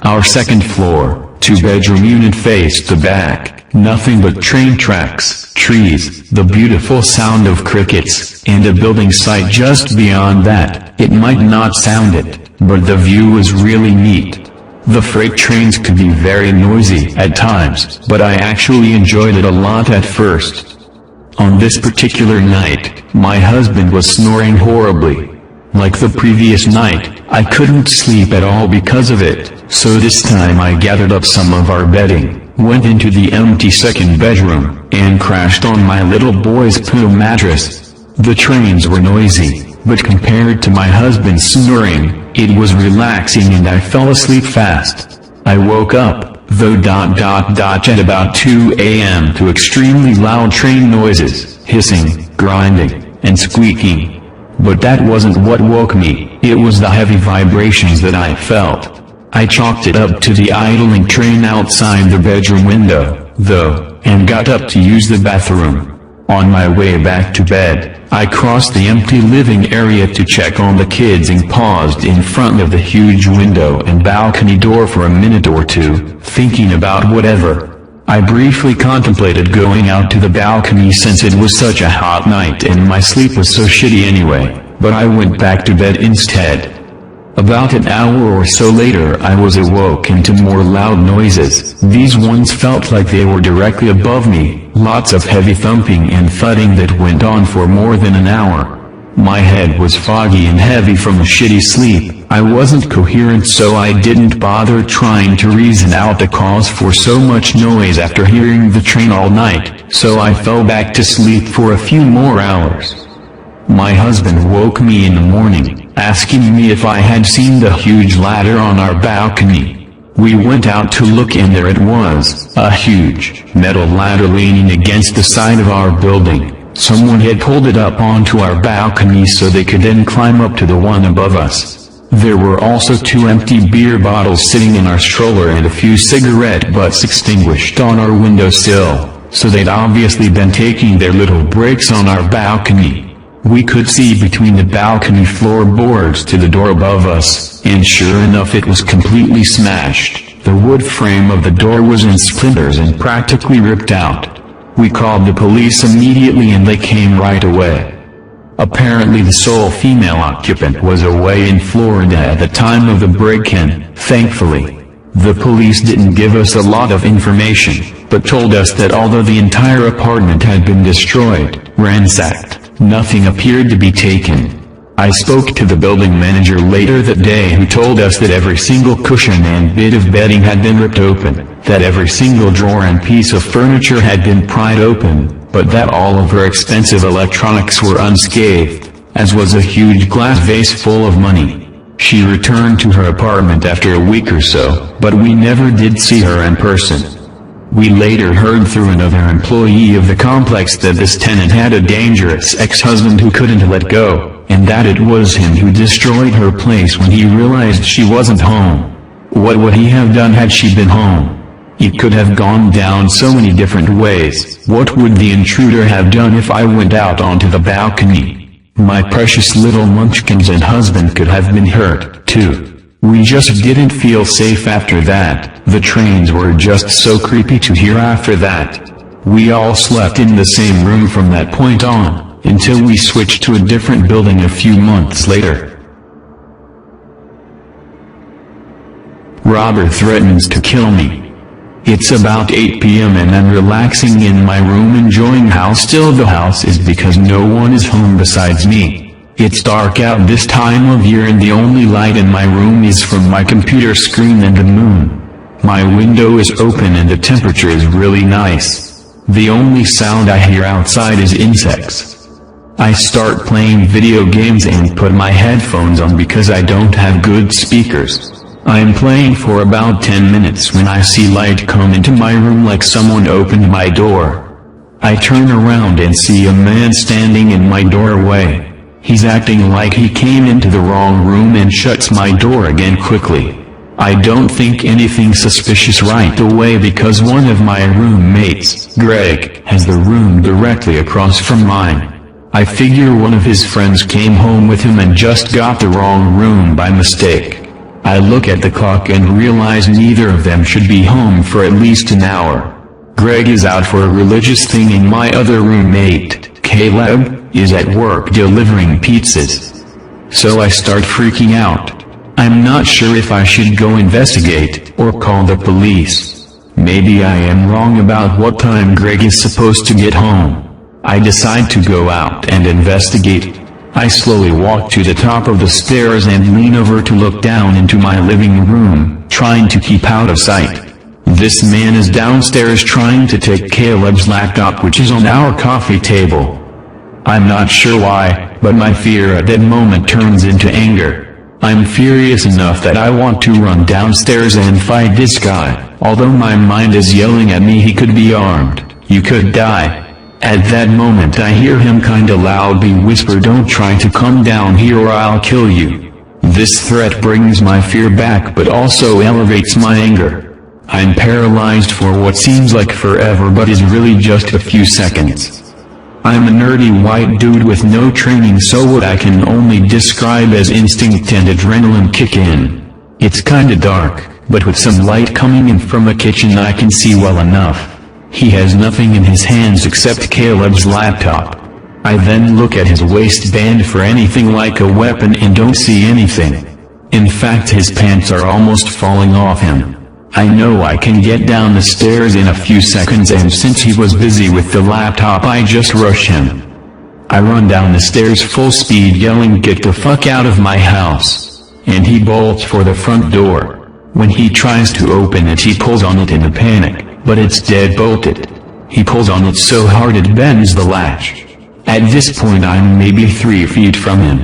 Our second floor, 2-bedroom unit faced the back, nothing but train tracks, trees, the beautiful sound of crickets, and a building site just beyond that. It might not sound it, but the view was really neat. The freight trains could be very noisy at times, but I actually enjoyed it a lot at first. On this particular night, my husband was snoring horribly. Like the previous night, I couldn't sleep at all because of it, so this time I gathered up some of our bedding, went into the empty second bedroom, and crashed on my little boy's pillow mattress. The trains were noisy, but compared to my husband's snoring, it was relaxing and I fell asleep fast. I woke up, though at about 2 a.m. to extremely loud train noises, hissing, grinding, and squeaking. But that wasn't what woke me, it was the heavy vibrations that I felt. I chalked it up to the idling train outside the bedroom window, though, and got up to use the bathroom. On my way back to bed, I crossed the empty living area to check on the kids and paused in front of the huge window and balcony door for a minute or two, thinking about whatever. I briefly contemplated going out to the balcony since it was such a hot night and my sleep was so shitty anyway, but I went back to bed instead. About an hour or so later I was awoken to more loud noises. These ones felt like they were directly above me, lots of heavy thumping and thudding that went on for more than an hour. My head was foggy and heavy from a shitty sleep. I wasn't coherent, so I didn't bother trying to reason out the cause for so much noise after hearing the train all night, so I fell back to sleep for a few more hours. My husband woke me in the morning, asking me if I had seen the huge ladder on our balcony. We went out to look, and there it was, a huge, metal ladder leaning against the side of our building. Someone had pulled it up onto our balcony so they could then climb up to the one above us. There were also 2 empty beer bottles sitting in our stroller and a few cigarette butts extinguished on our windowsill, so they'd obviously been taking their little breaks on our balcony. We could see between the balcony floorboards to the door above us, and sure enough, it was completely smashed. The wood frame of the door was in splinters and practically ripped out. We called the police immediately and they came right away. Apparently the sole female occupant was away in Florida at the time of the break-in. Thankfully, the police didn't give us a lot of information, but told us that although the entire apartment had been destroyed, ransacked, nothing appeared to be taken. I spoke to the building manager later that day, who told us that every single cushion and bit of bedding had been ripped open, that every single drawer and piece of furniture had been pried open, but that all of her expensive electronics were unscathed, as was a huge glass vase full of money. She returned to her apartment after a week or so, but we never did see her in person. We later heard through another employee of the complex that this tenant had a dangerous ex-husband who couldn't let go, and that it was him who destroyed her place when he realized she wasn't home. What would he have done had she been home? It could have gone down so many different ways. What would the intruder have done if I went out onto the balcony? My precious little munchkins and husband could have been hurt, too. We just didn't feel safe after that. The trains were just so creepy to hear after that. We all slept in the same room from that point on, until we switched to a different building a few months later. Robber threatens to kill me. It's about 8 p.m. and I'm relaxing in my room enjoying how still the house is because no one is home besides me. It's dark out this time of year and the only light in my room is from my computer screen and the moon. My window is open and the temperature is really nice. The only sound I hear outside is insects. I start playing video games and put my headphones on because I don't have good speakers. I'm playing for about 10 minutes when I see light come into my room like someone opened my door. I turn around and see a man standing in my doorway. He's acting like he came into the wrong room and shuts my door again quickly. I don't think anything suspicious right away because one of my roommates, Greg, has the room directly across from mine. I figure one of his friends came home with him and just got the wrong room by mistake. I look at the clock and realize neither of them should be home for at least an hour. Greg is out for a religious thing and my other roommate, Caleb, is at work delivering pizzas. So I start freaking out. I'm not sure if I should go investigate, or call the police. Maybe I am wrong about what time Greg is supposed to get home. I decide to go out and investigate. I slowly walk to the top of the stairs and lean over to look down into my living room, trying to keep out of sight. This man is downstairs trying to take Caleb's laptop, which is on our coffee table. I'm not sure why, but my fear at that moment turns into anger. I'm furious enough that I want to run downstairs and fight this guy, although my mind is yelling at me he could be armed, you could die. At that moment I hear him kinda loudly whisper, "Don't try to come down here or I'll kill you." This threat brings my fear back but also elevates my anger. I'm paralyzed for what seems like forever but is really just a few seconds. I'm a nerdy white dude with no training, so what I can only describe as instinct and adrenaline kick in. It's kinda dark, but with some light coming in from a kitchen I can see well enough. He has nothing in his hands except Caleb's laptop. I then look at his waistband for anything like a weapon and don't see anything. In fact, his pants are almost falling off him. I know I can get down the stairs in a few seconds, and since he was busy with the laptop I just rush him. I run down the stairs full speed yelling, "Get the fuck out of my house!" And he bolts for the front door. When he tries to open it, he pulls on it in a panic, but it's dead bolted. He pulls on it so hard it bends the latch. At this point I'm maybe 3 feet from him.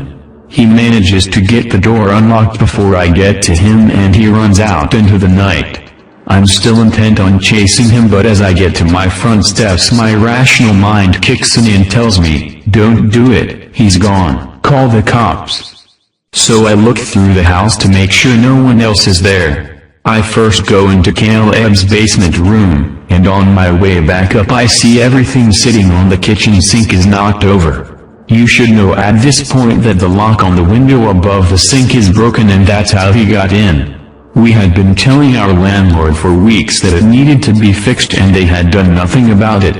He manages to get the door unlocked before I get to him, and he runs out into the night. I'm still intent on chasing him, but as I get to my front steps my rational mind kicks in and tells me, "Don't do it, he's gone, call the cops." So I look through the house to make sure no one else is there. I first go into Caleb's basement room, and on my way back up I see everything sitting on the kitchen sink is knocked over. You should know at this point that the lock on the window above the sink is broken, and that's how he got in. We had been telling our landlord for weeks that it needed to be fixed, and they had done nothing about it.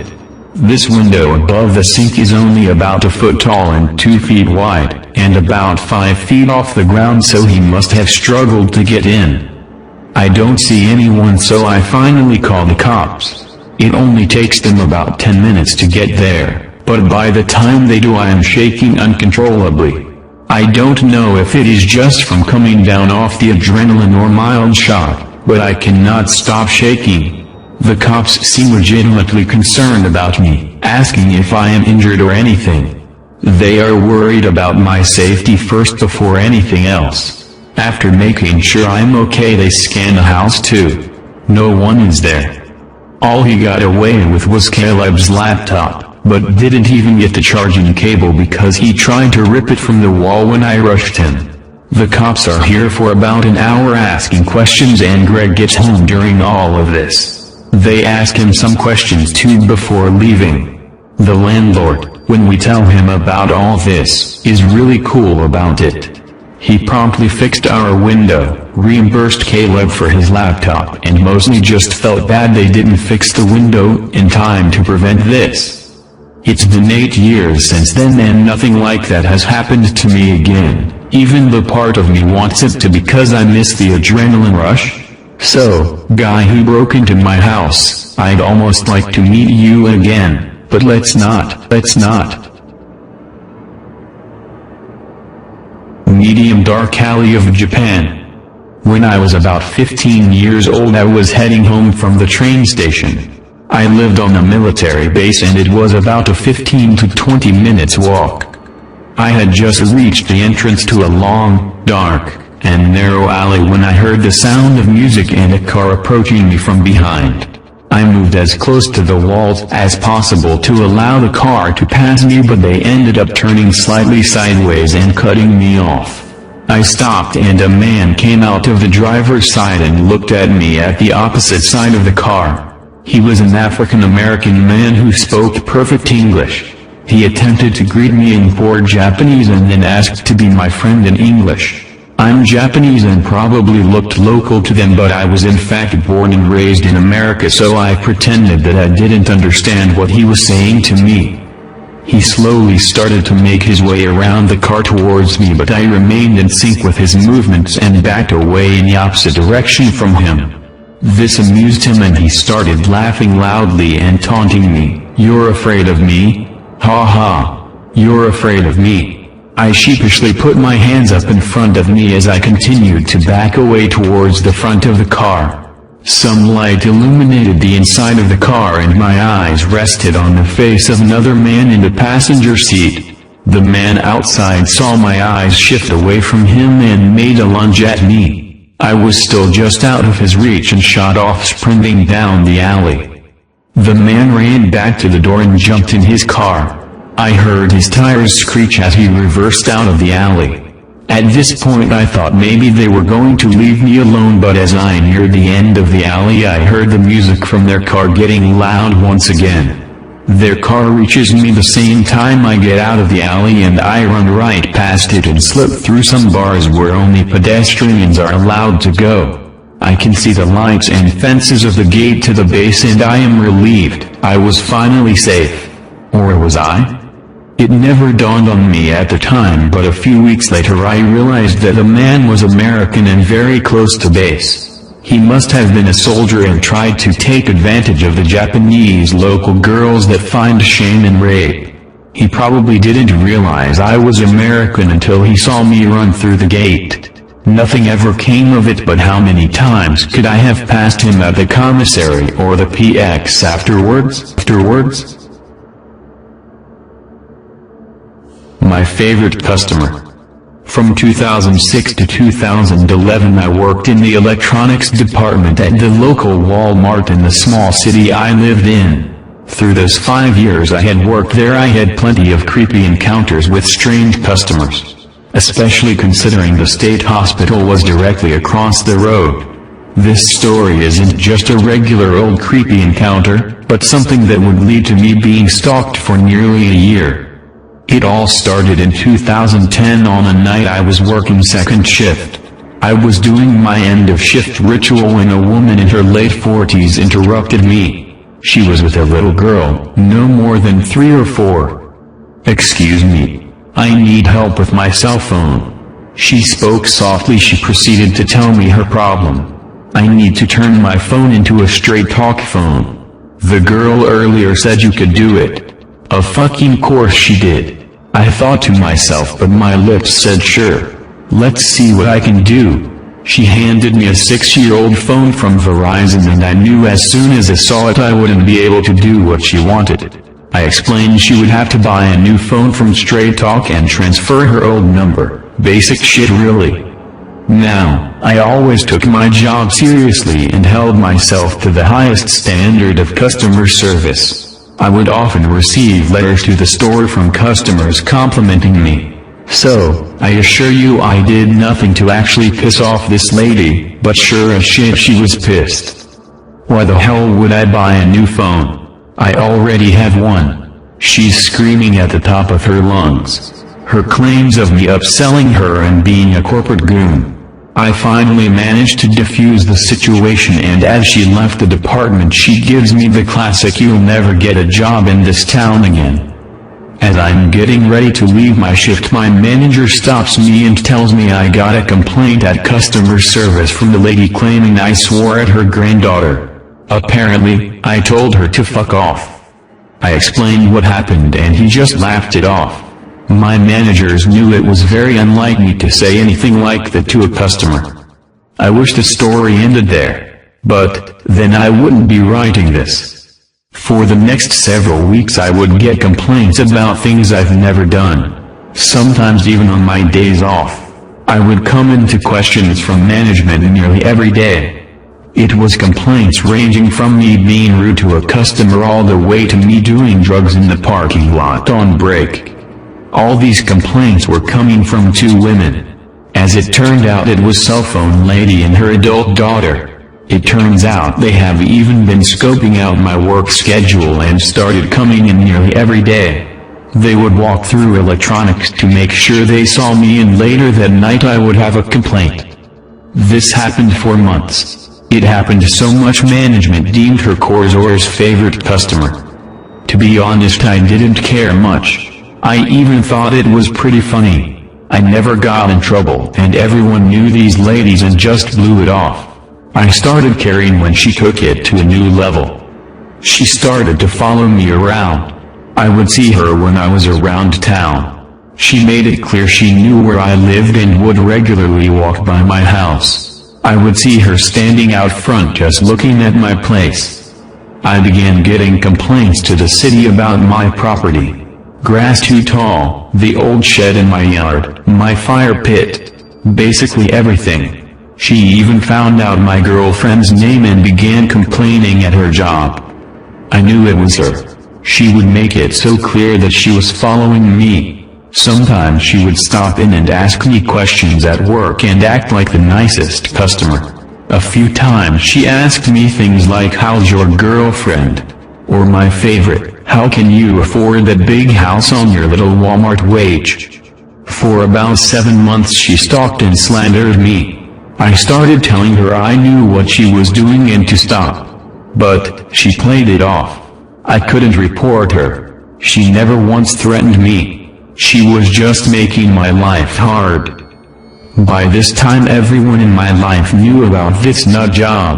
This window above the sink is only about 1 foot tall and 2 feet wide, and about 5 feet off the ground, so he must have struggled to get in. I don't see anyone, so I finally call the cops. It only takes them about 10 minutes to get there, but by the time they do I am shaking uncontrollably. I don't know if it is just from coming down off the adrenaline or mild shock, but I cannot stop shaking. The cops seem legitimately concerned about me, asking if I am injured or anything. They are worried about my safety first before anything else. After making sure I'm okay they scan the house too. No one is there. All he got away with was Caleb's laptop, but didn't even get the charging cable because he tried to rip it from the wall when I rushed him. The cops are here for about an hour asking questions, and Greg gets home during all of this. They ask him some questions too before leaving. The landlord, when we tell him about all this, is really cool about it. He promptly fixed our window, reimbursed Caleb for his laptop, and mostly just felt bad they didn't fix the window in time to prevent this. It's been 8 years since then and nothing like that has happened to me again. Even the part of me wants it to because I miss the adrenaline rush. So, guy who broke into my house, I'd almost like to meet you again, but let's not. Medium dark alley of Japan. When I was about 15 years old I was heading home from the train station. I lived on a military base and it was about a 15 to 20 minutes walk. I had just reached the entrance to a long, dark, and narrow alley when I heard the sound of music and a car approaching me from behind. I moved as close to the walls as possible to allow the car to pass me, but they ended up turning slightly sideways and cutting me off. I stopped and a man came out of the driver's side and looked at me at the opposite side of the car. He was an African-American man who spoke perfect English. He attempted to greet me in poor Japanese and then asked to be my friend in English. I'm Japanese and probably looked local to them, but I was in fact born and raised in America, so I pretended that I didn't understand what he was saying to me. He slowly started to make his way around the car towards me, but I remained in sync with his movements and backed away in the opposite direction from him. This amused him and he started laughing loudly and taunting me. "You're afraid of me? Ha ha. You're afraid of me." I sheepishly put my hands up in front of me as I continued to back away towards the front of the car. Some light illuminated the inside of the car and my eyes rested on the face of another man in the passenger seat. The man outside saw my eyes shift away from him and made a lunge at me. I was still just out of his reach and shot off sprinting down the alley. The man ran back to the door and jumped in his car. I heard his tires screech as he reversed out of the alley. At this point I thought maybe they were going to leave me alone, but as I neared the end of the alley I heard the music from their car getting loud once again. Their car reaches me the same time I get out of the alley and I run right past it and slip through some bars where only pedestrians are allowed to go. I can see the lights and fences of the gate to the base and I am relieved. I was finally safe. Or was I? It never dawned on me at the time, but a few weeks later I realized that the man was American and very close to base. He must have been a soldier and tried to take advantage of the Japanese local girls that find shame in rape. He probably didn't realize I was American until he saw me run through the gate. Nothing ever came of it, but how many times could I have passed him at the commissary or the PX afterwards? My favorite customer. From 2006 to 2011 I worked in the electronics department at the local Walmart in the small city I lived in. Through those 5 years I had worked there I had plenty of creepy encounters with strange customers. Especially considering the state hospital was directly across the road. This story isn't just a regular old creepy encounter, but something that would lead to me being stalked for nearly a year. It all started in 2010 on a night I was working second shift. I was doing my end of shift ritual when a woman in her late 40s interrupted me. She was with a little girl, no more than 3 or 4. "Excuse me. I need help with my cell phone." She spoke softly. She proceeded to tell me her problem. "I need to turn my phone into a straight talk phone. The girl earlier said you could do it." Of fucking course she did. I thought to myself, but my lips said sure. Let's see what I can do. She handed me a 6-year-old phone from Verizon and I knew as soon as I saw it I wouldn't be able to do what she wanted. I explained she would have to buy a new phone from Straight Talk and transfer her old number. Basic shit really. Now, I always took my job seriously and held myself to the highest standard of customer service. I would often receive letters to the store from customers complimenting me. So, I assure you I did nothing to actually piss off this lady, but sure as shit she was pissed. Why the hell would I buy a new phone? I already have one. She's screaming at the top of her lungs. Her claims of me upselling her and being a corporate goon. I finally managed to defuse the situation and as she left the department she gives me the classic "you'll never get a job in this town again." As I'm getting ready to leave my shift my manager stops me and tells me I got a complaint at customer service from the lady claiming I swore at her granddaughter. Apparently, I told her to fuck off. I explained what happened and he just laughed it off. My managers knew it was very unlike me to say anything like that to a customer. I wish the story ended there. But, then I wouldn't be writing this. For the next several weeks I would get complaints about things I've never done. Sometimes even on my days off. I would come into questions from management nearly every day. It was complaints ranging from me being rude to a customer all the way to me doing drugs in the parking lot on break. All these complaints were coming from 2 women. As it turned out it was cell phone lady and her adult daughter. It turns out they have even been scoping out my work schedule and started coming in nearly every day. They would walk through electronics to make sure they saw me and later that night I would have a complaint. This happened for months. It happened so much management deemed her Corsair's favorite customer. To be honest I didn't care much. I even thought it was pretty funny. I never got in trouble and everyone knew these ladies and just blew it off. I started caring when she took it to a new level. She started to follow me around. I would see her when I was around town. She made it clear she knew where I lived and would regularly walk by my house. I would see her standing out front just looking at my place. I began getting complaints to the city about my property. Grass too tall, the old shed in my yard, my fire pit. Basically everything. She even found out my girlfriend's name and began complaining at her job. I knew it was her. She would make it so clear that she was following me. Sometimes she would stop in and ask me questions at work and act like the nicest customer. A few times she asked me things like "How's your girlfriend?" Or my favorite, "How can you afford that big house on your little Walmart wage?" For about 7 months she stalked and slandered me. I started telling her I knew what she was doing and to stop. But, she played it off. I couldn't report her. She never once threatened me. She was just making my life hard. By this time everyone in my life knew about this nut job.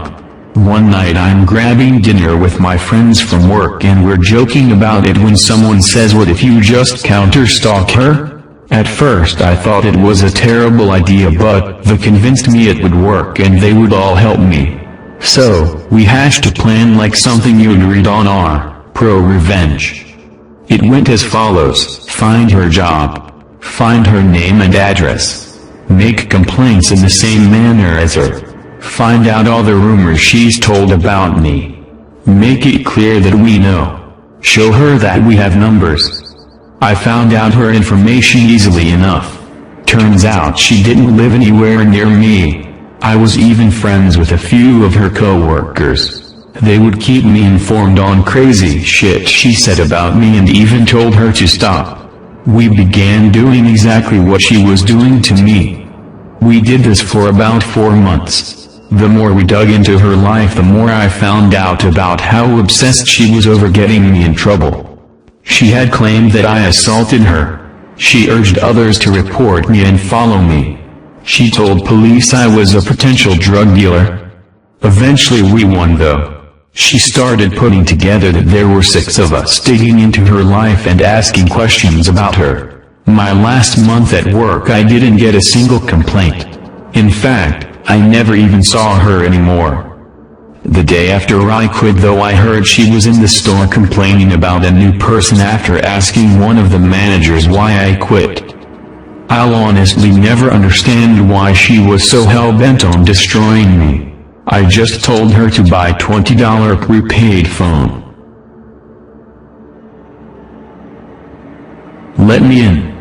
One night I'm grabbing dinner with my friends from work and we're joking about it when someone says, "What if you just counter-stalk her?" At first I thought it was a terrible idea, but they convinced me it would work and they would all help me. So, we hatched a plan like something you'd read on R. Revenge. It went as follows: find her job, find her name and address, make complaints in the same manner as her, find out all the rumors she's told about me, make it clear that we know, show her that we have numbers. I found out her information easily enough. Turns out she didn't live anywhere near me. I was even friends with a few of her co-workers. They would keep me informed on crazy shit she said about me and even told her to stop. We began doing exactly what she was doing to me. We did this for about 4 months. The more we dug into her life, the more I found out about how obsessed she was over getting me in trouble. She had claimed that I assaulted her. She urged others to report me and follow me. She told police I was a potential drug dealer. Eventually we won though. She started putting together that there were 6 of us digging into her life and asking questions about her. My last month at work I didn't get a single complaint. In fact, I never even saw her anymore. The day after I quit though, I heard she was in the store complaining about a new person after asking one of the managers why I quit. I'll honestly never understand why she was so hell-bent on destroying me. I just told her to buy $20 prepaid phone. Let me in.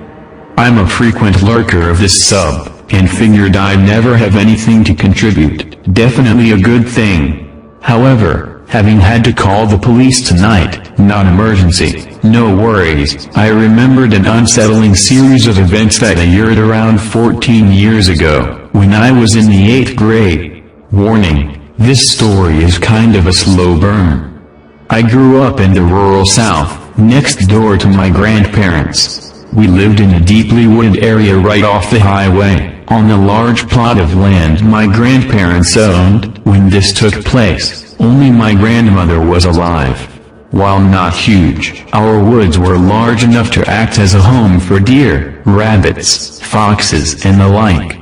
I'm a frequent lurker of this sub, and figured I'd never have anything to contribute. Definitely a good thing. However, having had to call the police tonight, not emergency, no worries, I remembered an unsettling series of events that occurred around 14 years ago, when I was in the 8th grade. Warning, this story is kind of a slow burn. I grew up in the rural South, next door to my grandparents. We lived in a deeply wooded area right off the highway, on a large plot of land my grandparents owned. When this took place, only my grandmother was alive. While not huge, our woods were large enough to act as a home for deer, rabbits, foxes and the like.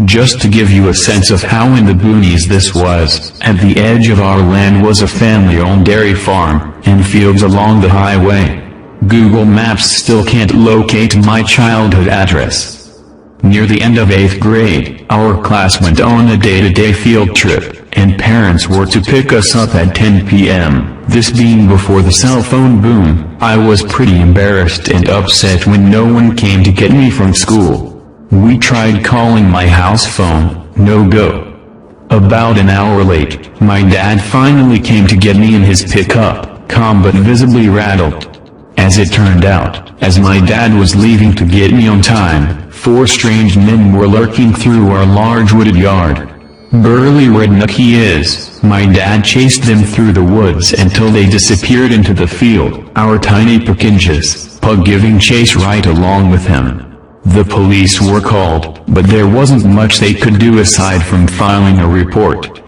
Just to give you a sense of how in the boonies this was, at the edge of our land was a family-owned dairy farm, and fields along the highway. Google Maps still can't locate my childhood address. Near the end of 8th grade, our class went on a day-to-day field trip, and parents were to pick us up at 10 p.m. This being before the cell phone boom, I was pretty embarrassed and upset when no one came to get me from school. We tried calling my house phone, no go. About an hour late, my dad finally came to get me in his pickup, calm but visibly rattled. As it turned out, as my dad was leaving to get me on time, 4 strange men were lurking through our large wooded yard. Burly redneck he is, my dad chased them through the woods until they disappeared into the field, our tiny pug giving chase right along with him. The police were called, but there wasn't much they could do aside from filing a report.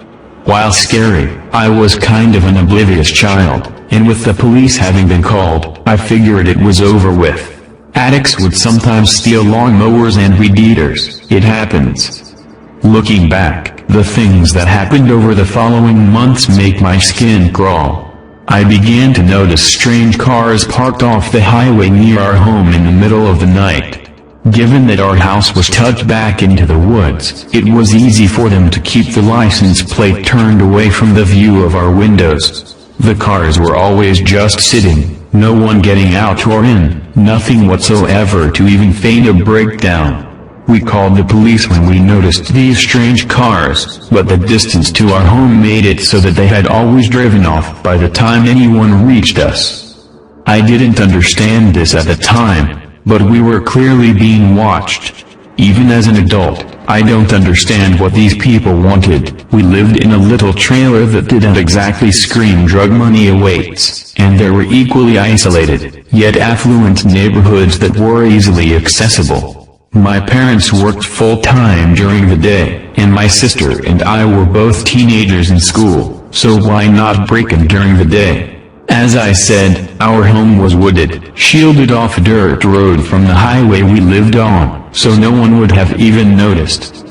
While scary, I was kind of an oblivious child, and with the police having been called, I figured it was over with. Addicts would sometimes steal lawnmowers and weed eaters. It happens. Looking back, the things that happened over the following months make my skin crawl. I began to notice strange cars parked off the highway near our home in the middle of the night. Given that our house was tucked back into the woods, it was easy for them to keep the license plate turned away from the view of our windows. The cars were always just sitting, no one getting out or in, nothing whatsoever to even feign a breakdown. We called the police when we noticed these strange cars, but the distance to our home made it so that they had always driven off by the time anyone reached us. I didn't understand this at the time, but we were clearly being watched. Even as an adult, I don't understand what these people wanted. We lived in a little trailer that didn't exactly scream drug money awaits, and there were equally isolated, yet affluent neighborhoods that were easily accessible. My parents worked full-time during the day, and my sister and I were both teenagers in school. so why not break in during the day? As I said, our home was wooded, shielded off a dirt road from the highway we lived on, so no one would have even noticed.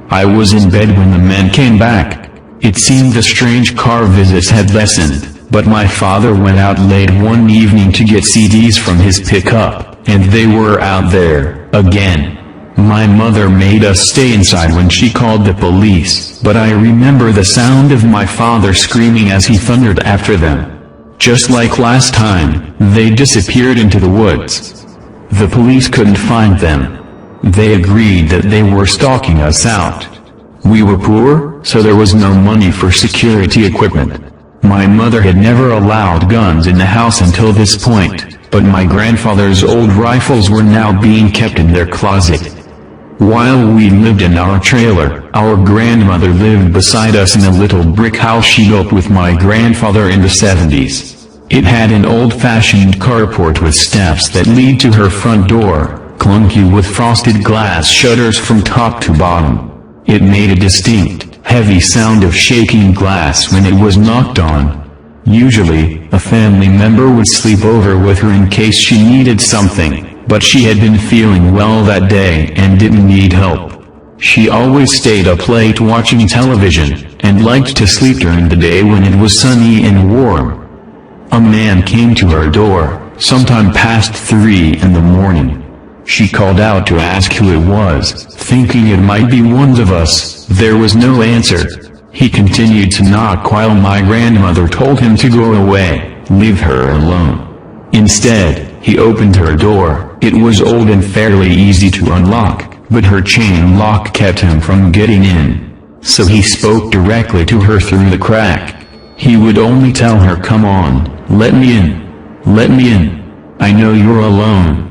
I was in bed when the men came back. It seemed the strange car visits had lessened, but my father went out late one evening to get CDs from his pickup, and they were out there, again. My mother made us stay inside when she called the police, but I remember the sound of my father screaming as he thundered after them. Just like last time, they disappeared into the woods. The police couldn't find them. They agreed that they were stalking us out. We were poor, so there was no money for security equipment. My mother had never allowed guns in the house until this point, but my grandfather's old rifles were now being kept in their closet. While we lived in our trailer, our grandmother lived beside us in a little brick house she built with my grandfather in the 70s. It had an old-fashioned carport with steps that lead to her front door, clunky with frosted glass shutters from top to bottom. It made a distinct, heavy sound of shaking glass when it was knocked on. Usually, a family member would sleep over with her in case she needed something, but she had been feeling well that day and didn't need help. She always stayed up late watching television, and liked to sleep during the day when it was sunny and warm. A man came to her door, sometime past 3 in the morning. She called out to ask who it was, thinking it might be one of us. There was no answer. He continued to knock while my grandmother told him to go away, leave her alone. Instead, he opened her door. It was old and fairly easy to unlock, but her chain lock kept him from getting in. So he spoke directly to her through the crack. He would only tell her, "Come on, let me in. Let me in. I know you're alone."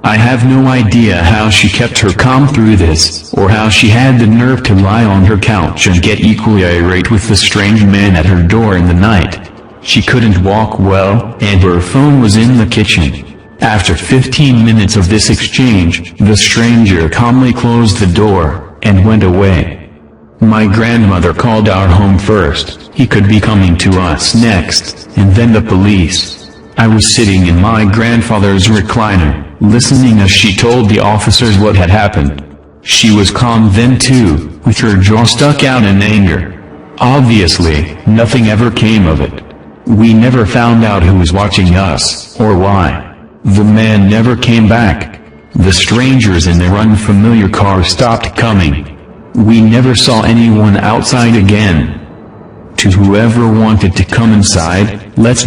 I have no idea how she kept her calm through this, or how she had the nerve to lie on her couch and get equally irate with the strange man at her door in the night. She couldn't walk well, and her phone was in the kitchen. After 15 minutes of this exchange, the stranger calmly closed the door, and went away. My grandmother called our home first. He could be coming to us next, and then the police. I was sitting in my grandfather's recliner, listening as she told the officers what had happened. She was calm then too, with her jaw stuck out in anger. Obviously, nothing ever came of it. We never found out who was watching us, or why. The man never came back. The strangers in their unfamiliar car stopped coming. We never saw anyone outside again. To whoever wanted to come inside, let's